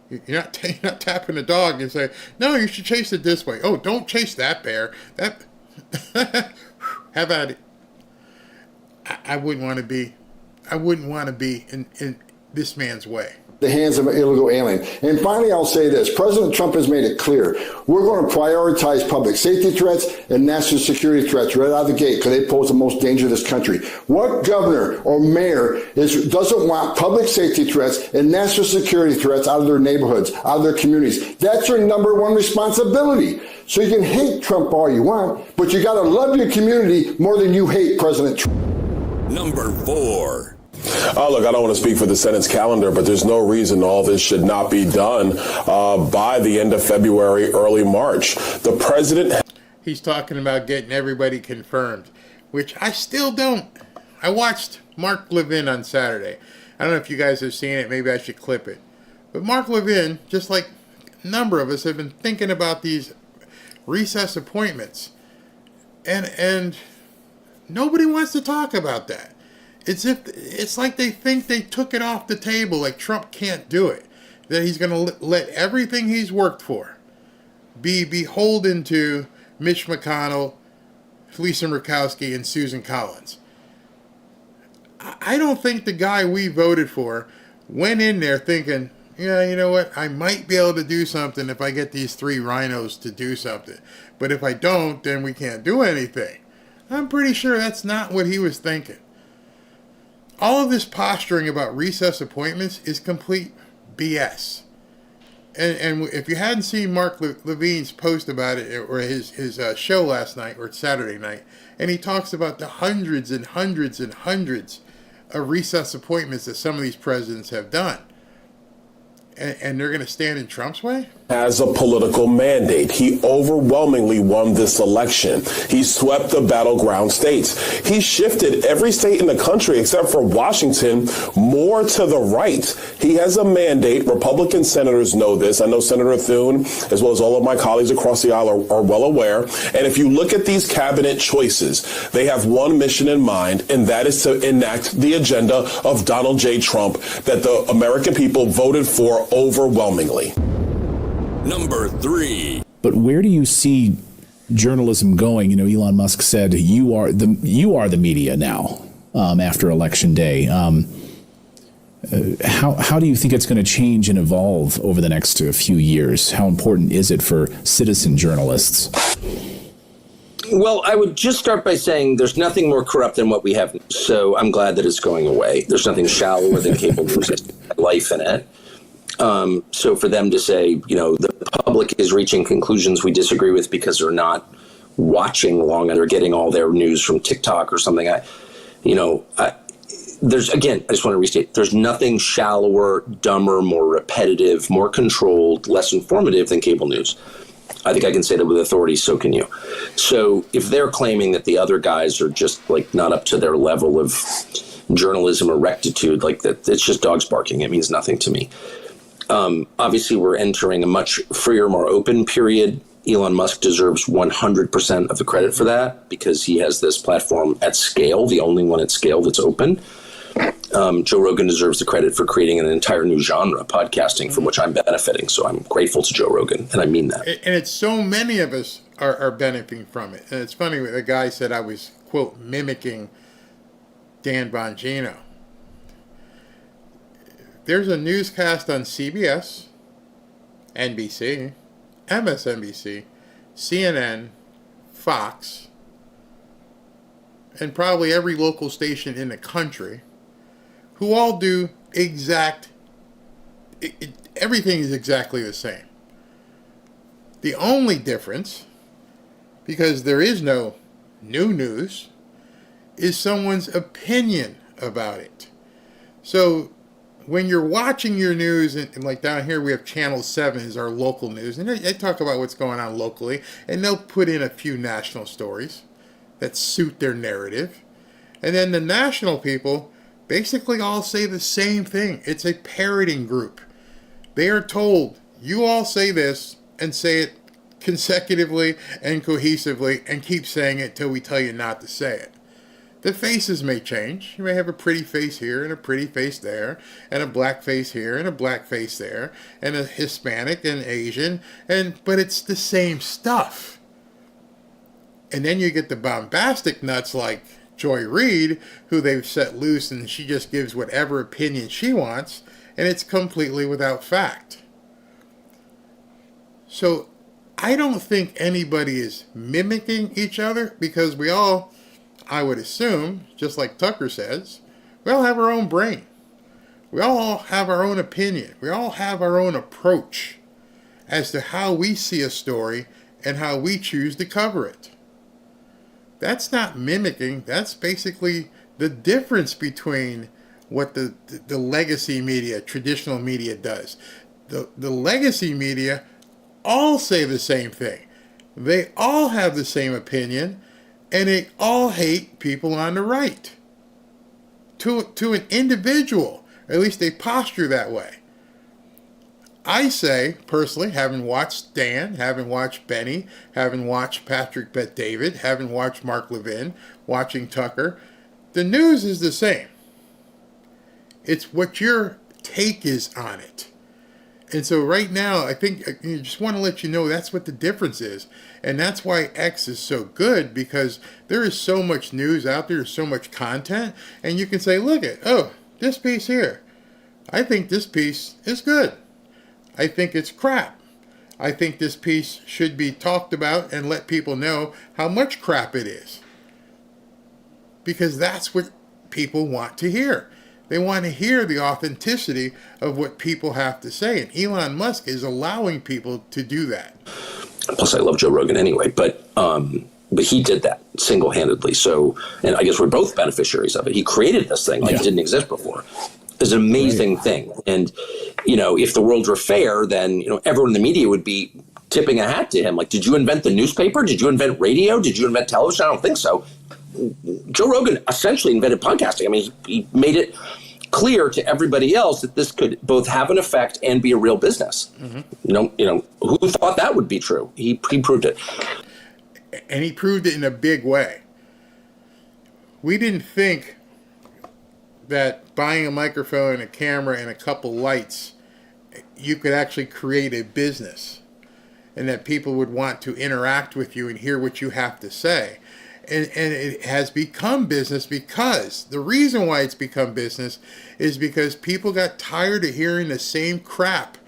You're not tapping the dog and say, no, you should chase it this way. Oh, don't chase that bear. That have at it. I wouldn't want to be in this man's way. The hands of an illegal alien. And finally, I'll say this. President Trump has made it clear. We're going to prioritize public safety threats and national security threats right out of the gate because they pose the most danger to this country. What governor or mayor doesn't want public safety threats and national security threats out of their neighborhoods, out of their communities? That's your number one responsibility. So you can hate Trump all you want, but you got to love your community more than you hate President Trump. Number 4. Oh, look, I don't want to speak for the Senate's calendar, but there's no reason all this should not be done by the end of February, early March. The president... He's talking about getting everybody confirmed, which I still don't. I watched Mark Levin on Saturday. I don't know if you guys have seen it. Maybe I should clip it. But Mark Levin, just like a number of us, have been thinking about these recess appointments. And nobody wants to talk about that. It's like they think they took it off the table, like Trump can't do it. That he's going to let everything he's worked for be beholden to Mitch McConnell, Lisa Murkowski, and Susan Collins. I don't think the guy we voted for went in there thinking, yeah, you know what, I might be able to do something if I get these 3 RINOs to do something. But if I don't, then we can't do anything. I'm pretty sure that's not what he was thinking. All of this posturing about recess appointments is complete BS. And if you hadn't seen Mark Levine's post about it, or his show last night, or Saturday night, and he talks about the hundreds and hundreds and hundreds of recess appointments that some of these presidents have done. And they're going to stand in Trump's way? As a political mandate, he overwhelmingly won this election. He swept the battleground states. He shifted every state in the country, except for Washington, more to the right. He has a mandate. Republican senators know this. I know Senator Thune, as well as all of my colleagues across the aisle, are well aware. And if you look at these cabinet choices, they have one mission in mind, and that is to enact the agenda of Donald J. Trump that the American people voted for overwhelmingly. Number 3. But where do you see journalism going? You know, Elon Musk said you are the media now after Election Day. How do you think it's going to change and evolve over the next few years? How important is it for citizen journalists? Well, I would just start by saying there's nothing more corrupt than what we have. So I'm glad that it's going away. There's nothing shallower than cable news. There's life in it. So for them to say, you know, the public is reaching conclusions we disagree with because they're not watching long and they're getting all their news from TikTok or something. There's, again, I just want to restate, there's nothing shallower, dumber, more repetitive, more controlled, less informative than cable news. I think I can say that with authority, so can you. So if they're claiming that the other guys are just like not up to their level of journalism or rectitude, like that, it's just dogs barking. It means nothing to me. Obviously, we're entering a much freer, more open period. Elon Musk deserves 100% of the credit for that because he has this platform at scale, the only one at scale that's open. Joe Rogan deserves the credit for creating an entire new genre, podcasting, from which I'm benefiting. So I'm grateful to Joe Rogan, and I mean that. And it's so many of us are benefiting from it. And it's funny, the guy said I was, quote, mimicking Dan Bongino. There's a newscast on CBS, NBC, MSNBC, CNN, Fox, and probably every local station in the country who all do everything is exactly the same. The only difference, because there is no new news, is someone's opinion about it. So when you're watching your news, and like down here we have Channel 7 is our local news, and they talk about what's going on locally, and they'll put in a few national stories that suit their narrative. And then the national people basically all say the same thing. It's a parroting group. They are told, you all say this, and say it consecutively and cohesively, and keep saying it till we tell you not to say it. The faces may change. You may have a pretty face here and a pretty face there, and a black face here and a black face there, and a Hispanic and Asian, but it's the same stuff. And then you get the bombastic nuts like Joy Reid, who they've set loose, and she just gives whatever opinion she wants, and it's completely without fact. So I don't think anybody is mimicking each other, because we all, I would assume, just like Tucker says, we all have our own brain. We all have our own opinion. We all have our own approach as to how we see a story and how we choose to cover it. That's not mimicking. That's basically the difference between what the legacy media, traditional media does. The legacy media all say the same thing. They all have the same opinion, and they all hate people on the right. To an individual, or at least they posture that way. I say, personally, having watched Dan, having watched Benny, having watched Patrick Bet-David, having watched Mark Levin, watching Tucker, the news is the same. It's what your take is on it. And so right now, I think I just want to let you know that's what the difference is. And that's why X is so good, because there is so much news out there, so much content, and you can say, look this piece here. I think this piece is good. I think it's crap. I think this piece should be talked about and let people know how much crap it is. Because that's what people want to hear. They want to hear the authenticity of what people have to say. And Elon Musk is allowing people to do that. Plus, I love Joe Rogan anyway, but he did that single-handedly. So, and I guess we're both beneficiaries of it. He created this thing like it didn't exist before. It's an amazing thing. And, if the world were fair, then, everyone in the media would be tipping a hat to him. Like, did you invent the newspaper? Did you invent radio? Did you invent television? I don't think so. Joe Rogan essentially invented podcasting. I mean, he made it clear to everybody else that this could both have an effect and be a real business. Mm-hmm. Who thought that would be true? He proved it. And he proved it in a big way. We didn't think that buying a microphone and a camera and a couple lights, you could actually create a business, and that people would want to interact with you and hear what you have to say. And it has become business, because the reason why it's become business is because people got tired of hearing the same crap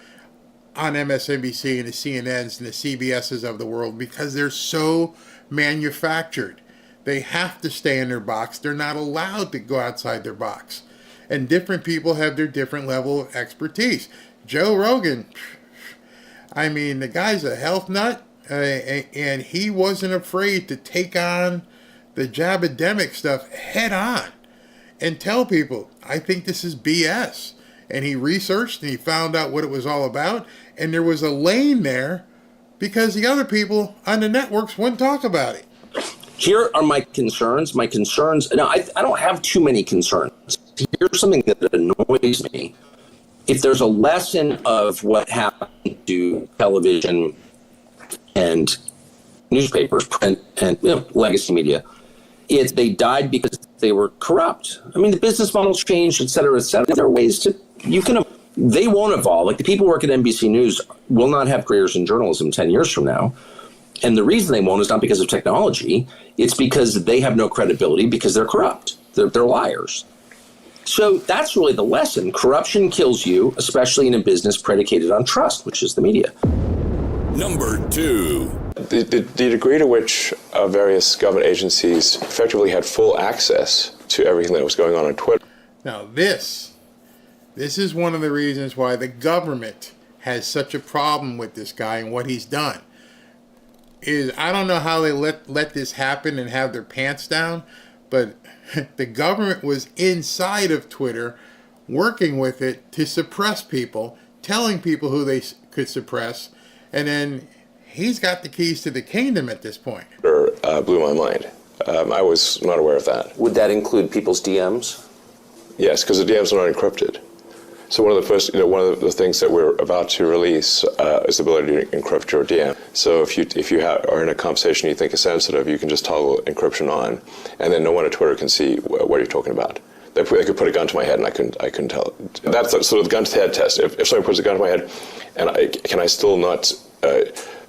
on MSNBC and the CNNs and the CBSs of the world, because they're so manufactured. They have to stay in their box. They're not allowed to go outside their box. And different people have their different level of expertise. Joe Rogan, I mean, the guy's a health nut. And he wasn't afraid to take on the jabademic stuff head on and tell people, I think this is BS. And he researched and he found out what it was all about. And there was a lane there because the other people on the networks wouldn't talk about it. Here are my concerns. My concerns, no, I don't have too many concerns. Here's something that annoys me. If there's a lesson of what happened to television and newspapers, print, and legacy media, it's they died because they were corrupt. I mean, the business models changed, et cetera, et cetera. There are ways to, they won't evolve. Like the people who work at NBC News will not have careers in journalism 10 years from now. And the reason they won't is not because of technology. It's because they have no credibility because they're corrupt. They're liars. So that's really the lesson. Corruption kills you, especially in a business predicated on trust, which is the media. Number 2. The degree to which various government agencies effectively had full access to everything that was going on Twitter. Now this is one of the reasons why the government has such a problem with this guy and what he's done. Is I don't know how they let this happen and have their pants down, but the government was inside of Twitter working with it to suppress people, telling people who they could suppress, and then he's got the keys to the kingdom at this point. Blew my mind. I was not aware of that. Would that include people's DMs? Yes, because the DMs are not encrypted. So one of the things that we're about to release is the ability to encrypt your DM. So if you are in a conversation you think is sensitive, you can just toggle encryption on, and then no one at Twitter can see what you're talking about. They could put a gun to my head and I couldn't tell. That's sort of the gun to the head test. If someone puts a gun to my head, and can I still not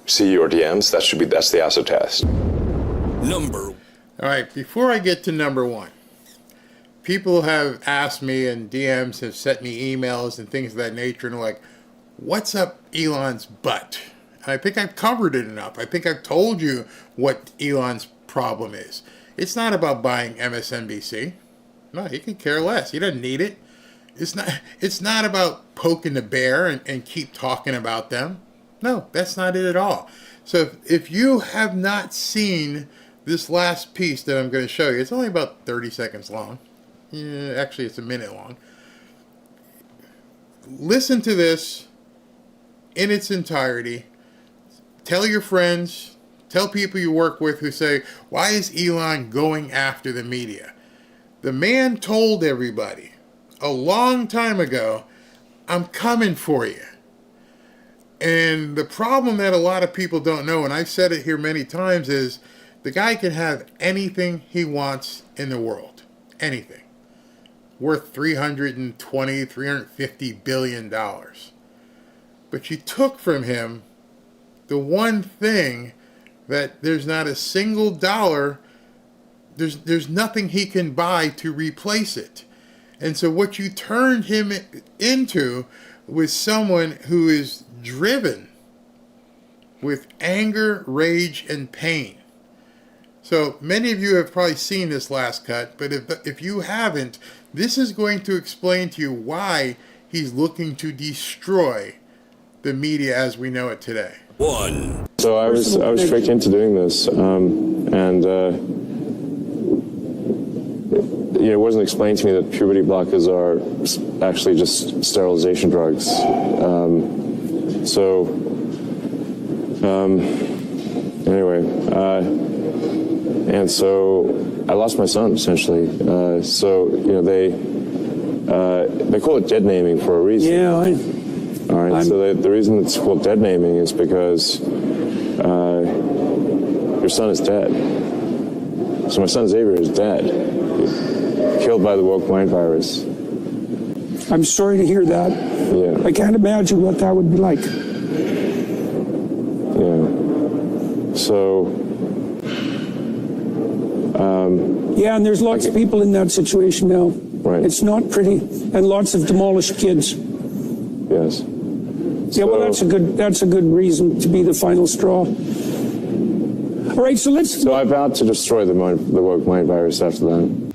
see your DMs? That's the acid test. Number. All right, before I get to number 1. People have asked me, and DMs have sent me emails and things of that nature, and they're like, what's up Elon's butt? And I think I've covered it enough. I think I've told you what Elon's problem is. It's not about buying MSNBC. No, he could care less. He doesn't need it. It's not about poking the bear and keep talking about them. No, that's not it at all. So if you have not seen this last piece that I'm going to show you, it's only about 30 seconds long. Yeah, actually, it's a minute long. Listen to this in its entirety. Tell your friends, tell people you work with who say, why is Elon going after the media? The man told everybody a long time ago, I'm coming for you. And the problem that a lot of people don't know, and I've said it here many times, is the guy can have anything he wants in the world. Anything. Worth $350 billion. But you took from him the one thing that there's not a single dollar, there's nothing he can buy to replace it. And so what you turned him into was someone who is driven with anger, rage, and pain. So many of you have probably seen this last cut, but if you haven't, this is going to explain to you why he's looking to destroy the media as we know it today. 1. So I was tricked into doing this, and it wasn't explained to me that puberty blockers are actually just sterilization drugs. Anyway. And so I lost my son, essentially. They call it dead naming for a reason. Yeah, all right. So the reason it's called dead naming is because your son is dead. So my son Xavier is dead, killed by the woke mind virus. I'm sorry to hear that. Yeah. I can't imagine what that would be like. Yeah. So. Yeah, and there's lots of people in that situation now. Right. It's not pretty, and lots of demolished kids. Yes. Yeah, well, that's a good reason to be the final straw. All right, so let's. So I vowed to destroy the woke mind virus after that.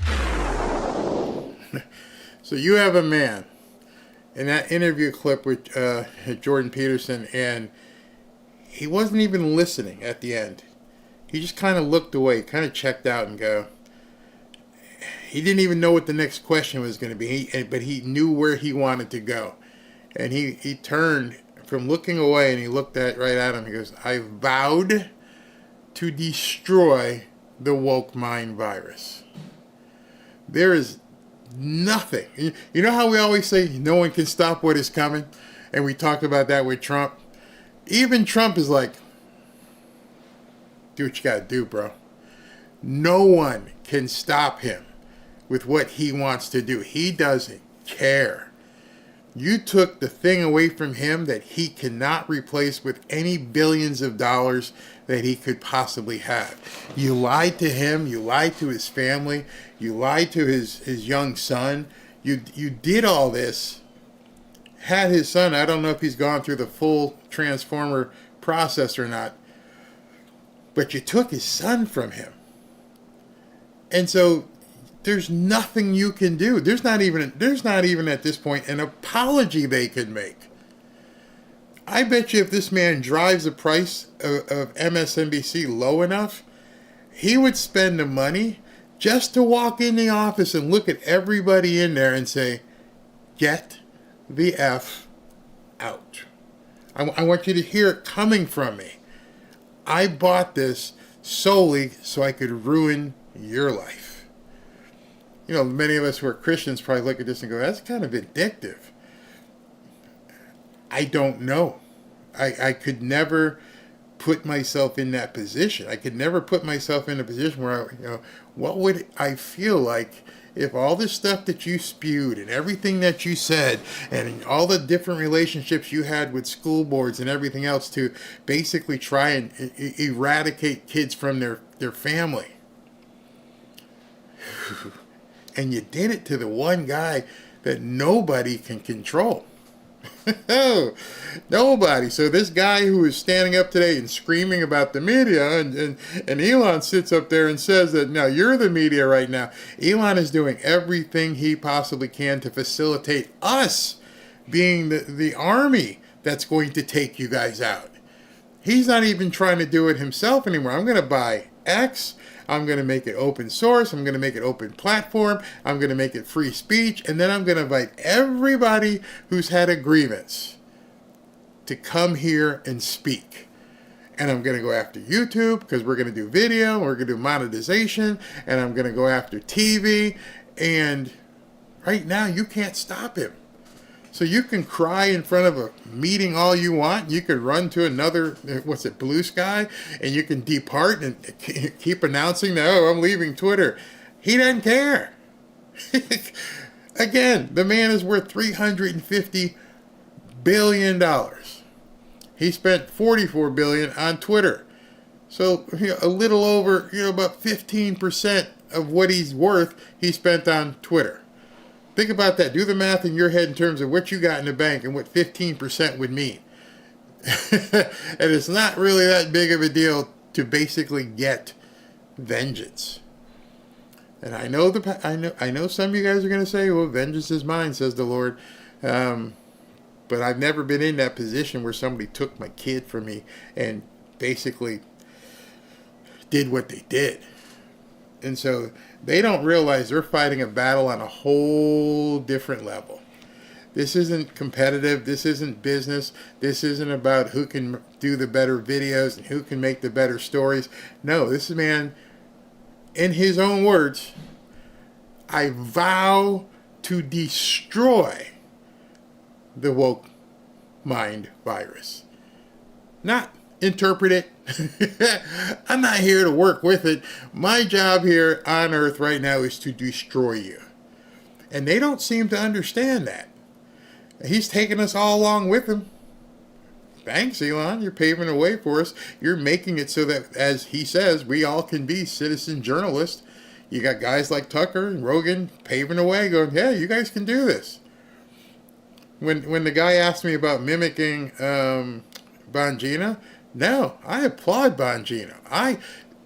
So you have a man in that interview clip with Jordan Peterson, and he wasn't even listening at the end. He just kind of looked away, kind of checked out and go. He didn't even know what the next question was going to be, but he knew where he wanted to go. And he turned from looking away, and he looked right at him. He goes, I vowed to destroy the woke mind virus. There is nothing. You know how we always say no one can stop what is coming? And we talked about that with Trump. Even Trump is like, do what you got to do, bro. No one can stop him with what he wants to do. He doesn't care. You took the thing away from him that he cannot replace with any billions of dollars that he could possibly have. You lied to him. You lied to his family. You lied to his young son. You did all this. Had his son, I don't know if he's gone through the full transformer process or not, but you took his son from him. And so there's nothing you can do. There's not even at this point an apology they could make. I bet you if this man drives the price of MSNBC low enough, he would spend the money just to walk in the office and look at everybody in there and say, get the F out. I want you to hear it coming from me. I bought this solely so I could ruin your life. You know, many of us who are Christians probably look at this and go, that's kind of addictive. I don't know. I could never put myself in that position. I could never put myself in a position where, what would I feel like if all the stuff that you spewed and everything that you said and all the different relationships you had with school boards and everything else to basically try and eradicate kids from their family. And you did it to the one guy that nobody can control. Nobody. So this guy who is standing up today and screaming about the media, and Elon sits up there and says that, now you're the media right now. Elon is doing everything he possibly can to facilitate us being the army that's going to take you guys out. He's not even trying to do it himself anymore. I'm going to buy X. I'm going to make it open source. I'm going to make it open platform. I'm going to make it free speech. And then I'm going to invite everybody who's had a grievance to come here and speak. And I'm going to go after YouTube because we're going to do video. We're going to do monetization. And I'm going to go after TV. And right now, you can't stop him. So you can cry in front of a meeting all you want. You could run to another, Blue Sky, and you can depart and keep announcing that, I'm leaving Twitter. He doesn't care. Again, the man is worth $350 billion. He spent $44 billion on Twitter. So a little over, about 15% of what he's worth, he spent on Twitter. Think about that. Do the math in your head in terms of what you got in the bank and what 15% would mean. And it's not really that big of a deal to basically get vengeance. And I know some of you guys are going to say, well, vengeance is mine, says the Lord. But I've never been in that position where somebody took my kid from me and basically did what they did. And so they don't realize they're fighting a battle on a whole different level. This isn't competitive. This isn't business. This isn't about who can do the better videos and who can make the better stories. No, this is, man, in his own words, I vow to destroy the woke mind virus. Not interpret it. I'm not here to work with it. My job here on Earth right now is to destroy you. And they don't seem to understand that. He's taking us all along with him. Thanks, Elon. You're paving the way for us. You're making it so that, as he says, we all can be citizen journalists. You got guys like Tucker and Rogan paving the way, going, yeah, you guys can do this. When the guy asked me about mimicking Bongino, no, I applaud Bongino.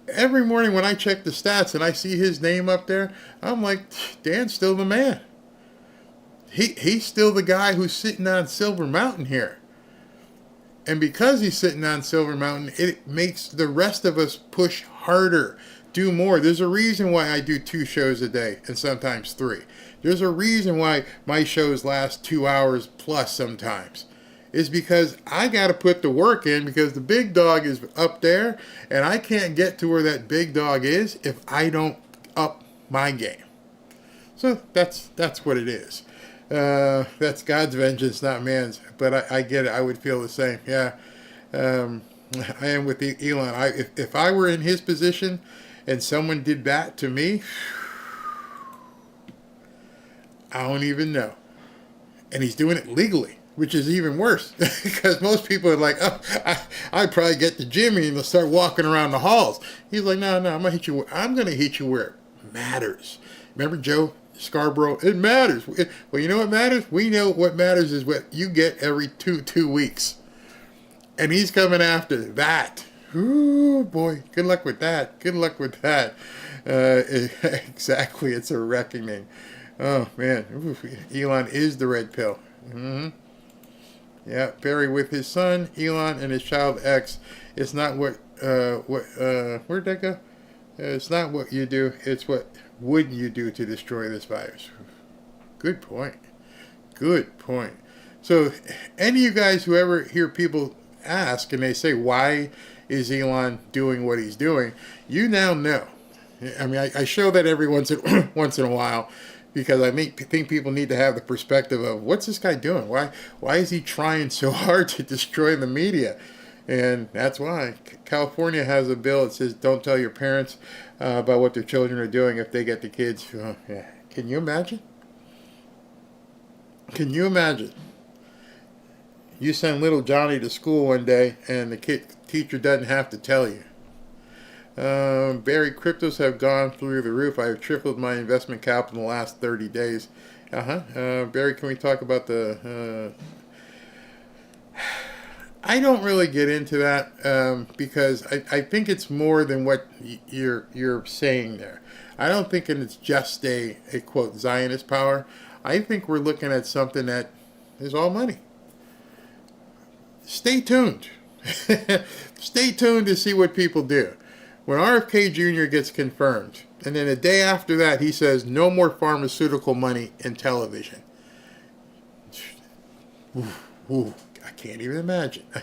Every morning when I check the stats and I see his name up there, I'm like, Dan's still the man. He's still the guy who's sitting on Silver Mountain here. And because he's sitting on Silver Mountain, it makes the rest of us push harder, do more. There's a reason why I do 2 shows a day and sometimes 3. There's a reason why my shows last 2 hours plus sometimes. is because I got to put the work in because the big dog is up there and I can't get to where that big dog is if I don't up my game. So that's what it is. That's God's vengeance, not man's. But I get it. I would feel the same. Yeah. I am with Elon. If I were in his position and someone did that to me, I don't even know. And he's doing it legally, which is even worse because most people are like, oh, I'd probably get to Jimmy and start walking around the halls. He's like, no, I'm gonna hit you. I'm gonna hit you where it matters. Remember Joe Scarborough? It matters. Well, you know what matters? We know what matters is what you get every two weeks. And he's coming after that. Ooh, boy. Good luck with that. Good luck with that. Exactly. It's a reckoning. Oh, man. Ooh, Elon is the red pill. Mm-hmm. Yeah. Barry with his son, Elon, and his child X. It's not where'd that go? It's not what you do. It's what would you do to destroy this virus. Good point. Good point. So any of you guys who ever hear people ask and they say, why is Elon doing what he's doing? You now know. I mean, I show that every once in a while because I think people need to have the perspective of what's this guy doing? Why is he trying so hard to destroy the media? And that's why California has a bill that says don't tell your parents about what their children are doing if they get the kids. Yeah. Can you imagine? Can you imagine? You send little Johnny to school one day and the teacher doesn't have to tell you. Barry, cryptos have gone through the roof. I have tripled my investment capital in the last 30 days. Barry, can we talk about the... I don't really get into that because I think it's more than what you're saying there. I don't think it's just a quote Zionist power. I think we're looking at something that is all money. Stay tuned. Stay tuned to see what people do. When RFK Jr. gets confirmed, and then a day after that he says no more pharmaceutical money in television. Ooh. I can't even imagine. I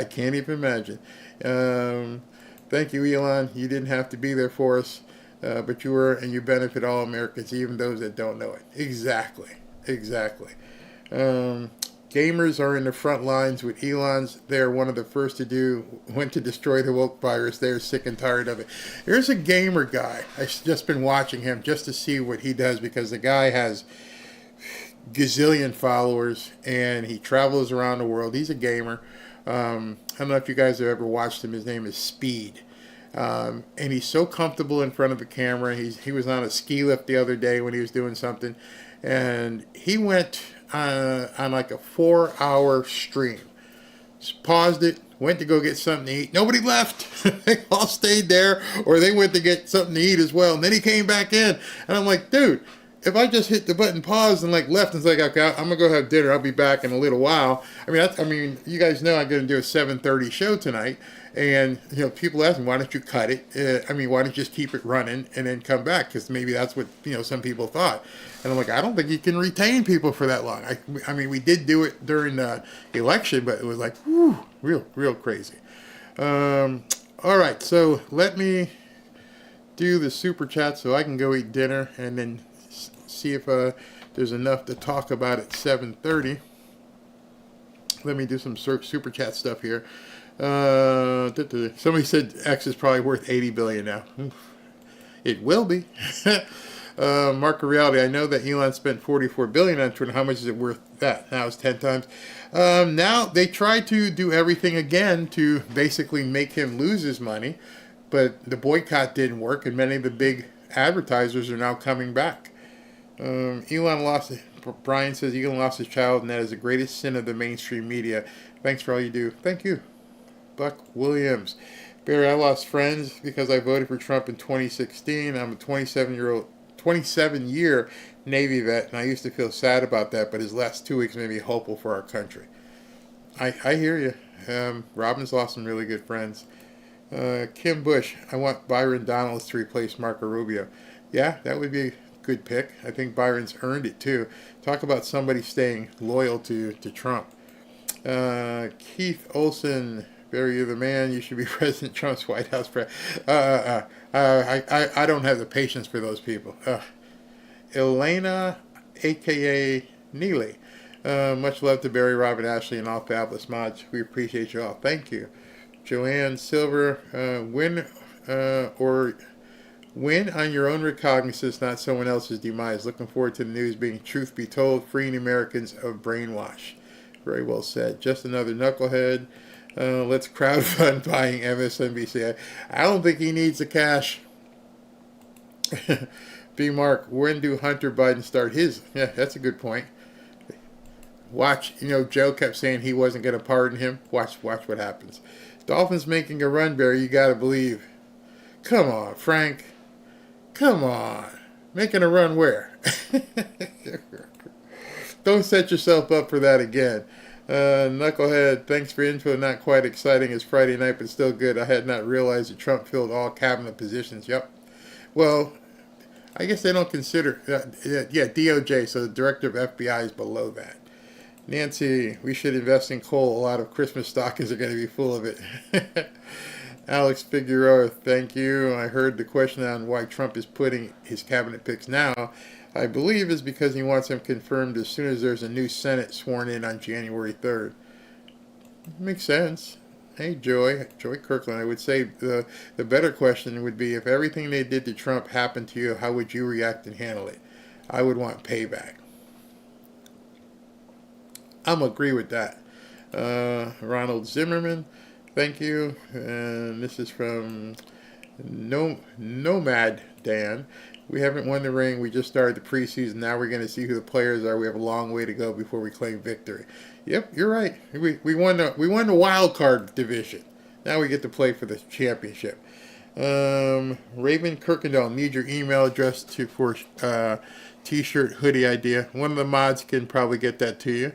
can't even imagine. Thank you, Elon. You didn't have to be there for us, but you were, and you benefit all Americans, even those that don't know it. Exactly. Gamers are in the front lines with Elon's. They're one of the first to destroy the woke virus. They're sick and tired of it. Here's a gamer guy. I've just been watching him just to see what he does because the guy has gazillion followers and he travels around the world. He's a gamer. I don't know if you guys have ever watched him. His name is Speed. And he's so comfortable in front of the camera. He was on a ski lift the other day when he was doing something. And he went on like a 4-hour stream. Just paused it, went to go get something to eat. Nobody left. They all stayed there or they went to get something to eat as well. And then he came back in. And I'm like, dude, if I just hit the button pause and like left and it's like, okay, I'm gonna go have dinner. I'll be back in a little while. I mean, you guys know I'm gonna do a 7:30 show tonight, and people ask me, why don't you cut it? Why don't you just keep it running and then come back? Because maybe that's what some people thought. And I'm like, I don't think you can retain people for that long. I mean, we did do it during the election, but it was like, whew, real crazy. All right, so let me do the super chat so I can go eat dinner and then see if there's enough to talk about at 7:30. Let me do some super chat stuff here. Somebody said X is probably worth $80 billion now. It will be. Market reality. I know that Elon spent $44 billion on Twitter. How much is it worth that? Now it's 10 times. Now they try to do everything again to basically make him lose his money, but the boycott didn't work, and many of the big advertisers are now coming back. Brian says Elon lost his child, and that is the greatest sin of the mainstream media. Thanks for all you do. Thank you. Buck Williams. Barry, I lost friends because I voted for Trump in 2016. I'm a 27-year Navy vet, and I used to feel sad about that, but his last 2 weeks made me hopeful for our country. I hear you. Robin's lost some really good friends. Kim Bush, I want Byron Donalds to replace Marco Rubio. Yeah, that would be a good pick. I think Byron's earned it too. Talk about somebody staying loyal to Trump. Keith Olson, Barry, you're the man. You should be President Trump's White House I don't have the patience for those people. Elena, a.k.a. Neely. Much love to Barry, Robert, Ashley, and all fabulous mods. We appreciate you all. Thank you. Joanne Silver, win on your own recognizance, not someone else's demise. Looking forward to the news being truth be told, freeing Americans of brainwash. Very well said. Just another knucklehead. Let's crowdfund buying MSNBC. I don't think he needs the cash. B. Mark, when do Hunter Biden start his? Yeah, that's a good point. Watch, Joe kept saying he wasn't going to pardon him. Watch what happens. Dolphins making a run, Barry. You got to believe. Come on, Frank. Come on. Making a run where? Don't set yourself up for that again. Knucklehead, thanks for info. Not quite exciting as Friday night, but still good. I had not realized that Trump filled all cabinet positions. Yep. Well, I guess they don't consider... DOJ, so the director of FBI is below that. Nancy, we should invest in coal. A lot of Christmas stockings are going to be full of it. Alex Figueroa, thank you. I heard the question on why Trump is putting his cabinet picks now. I believe is because he wants them confirmed as soon as there's a new Senate sworn in on January 3rd. Makes sense. Hey, Joy Kirkland, I would say the better question would be if everything they did to Trump happened to you, how would you react and handle it? I would want payback. I'm agree with that. Ronald Zimmerman, thank you. And this is from Nomad Dan. We haven't won the ring. We just started the preseason. Now we're going to see who the players are. We have a long way to go before we claim victory. Yep, you're right. We won the wild card division. Now we get to play for the championship. Raven Kirkendall, need your email address for t-shirt hoodie idea. One of the mods can probably get that to you.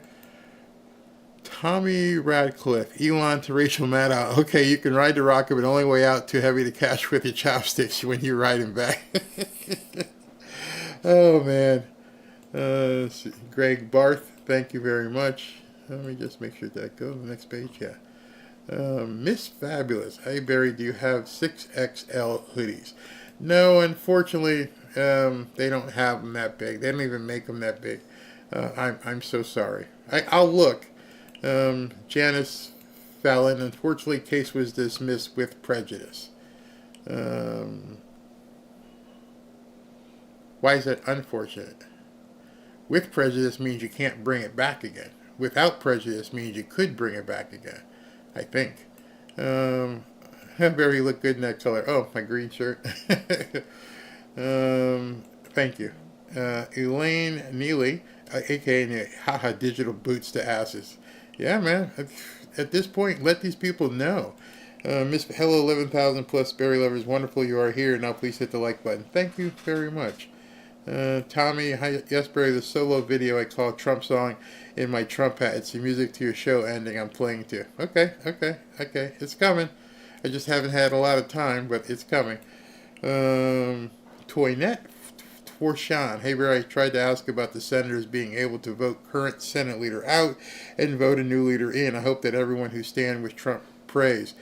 Tommy Radcliffe, Elon to Rachel Maddow. Okay, you can ride the rocket, but only way out too heavy to catch with your chopsticks when you ride him back. Oh, man. Greg Barth, thank you very much. Let me just make sure that goes to the next page. Yeah. Miss Fabulous. Hey, Barry, do you have 6XL hoodies? No, unfortunately, they don't have them that big. They don't even make them that big. I'm so sorry. I'll look. Janice Fallon, unfortunately, case was dismissed with prejudice. Why is that unfortunate? With prejudice means you can't bring it back again. Without prejudice means you could bring it back again, I think. Barry look good in that color. Oh, my green shirt. Thank you. Elaine Neely, a.k.a. Haha Digital Boots to Asses. Yeah, man. At this point, let these people know. Miss Hello 11,000 plus Barry lovers, wonderful you are here. Now please hit the like button. Thank you very much. Tommy, hi, yes, Barry, the solo video I call Trump song in my Trump hat. It's the music to your show ending I'm playing to. Okay. It's coming. I just haven't had a lot of time, but it's coming. Toynette for Sean. Hey, Barry, I tried to ask about the senators being able to vote current Senate leader out and vote a new leader in. I hope that everyone who stands with Trump prays.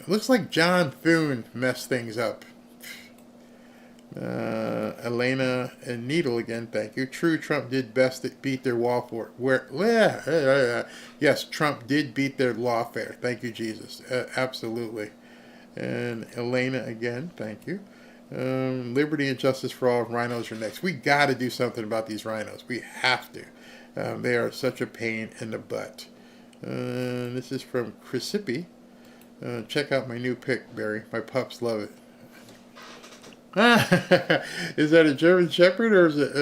Looks like John Thune messed things up. Elena and Needle again, thank you. True, Trump did best to beat their lawfare. Yes, Trump did beat their lawfare. Thank you, Jesus. Absolutely. And Elena again, thank you. Liberty and justice for all. RINOs are next. We got to do something about these RINOs. We have to. They are such a pain in the butt. This is from Chrisippy. Check out my new pic, Barry. My pups love it. Is that a German Shepherd or is it?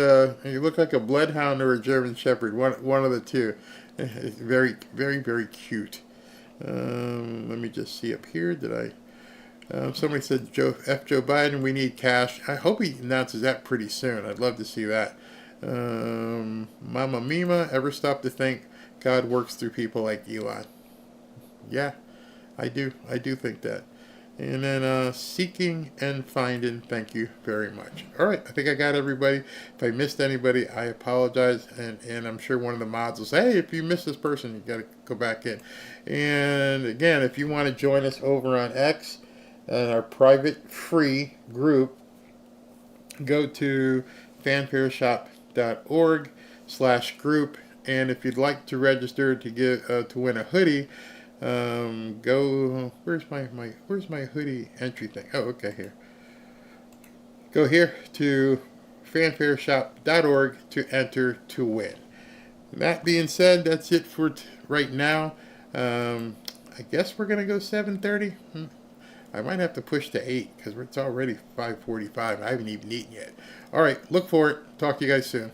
You look like a Bloodhound or a German Shepherd. One of the two. It's very, very, very cute. Let me just see up here. Did I? Somebody said Joe Biden. We need cash. I hope he announces that pretty soon. I'd love to see that. Mama Mima. Ever stop to think God works through people like Elon? Yeah, I do. I do think that. And then seeking and finding. Thank you very much. All right, I think I got everybody. If I missed anybody, I apologize. And I'm sure one of the mods will say, hey, if you missed this person, you got to go back in. And again, if you want to join us over on X and our private free group, go to fanfareshop.org/group. And if you'd like to register to win a hoodie, go, where's my hoodie entry thing? Oh, okay, here. Go here to fanfareshop.org to enter to win. That being said, that's it for right now. I guess we're going to go 7:30. I might have to push to 8 because it's already 5:45. I haven't even eaten yet. All right, look for it. Talk to you guys soon.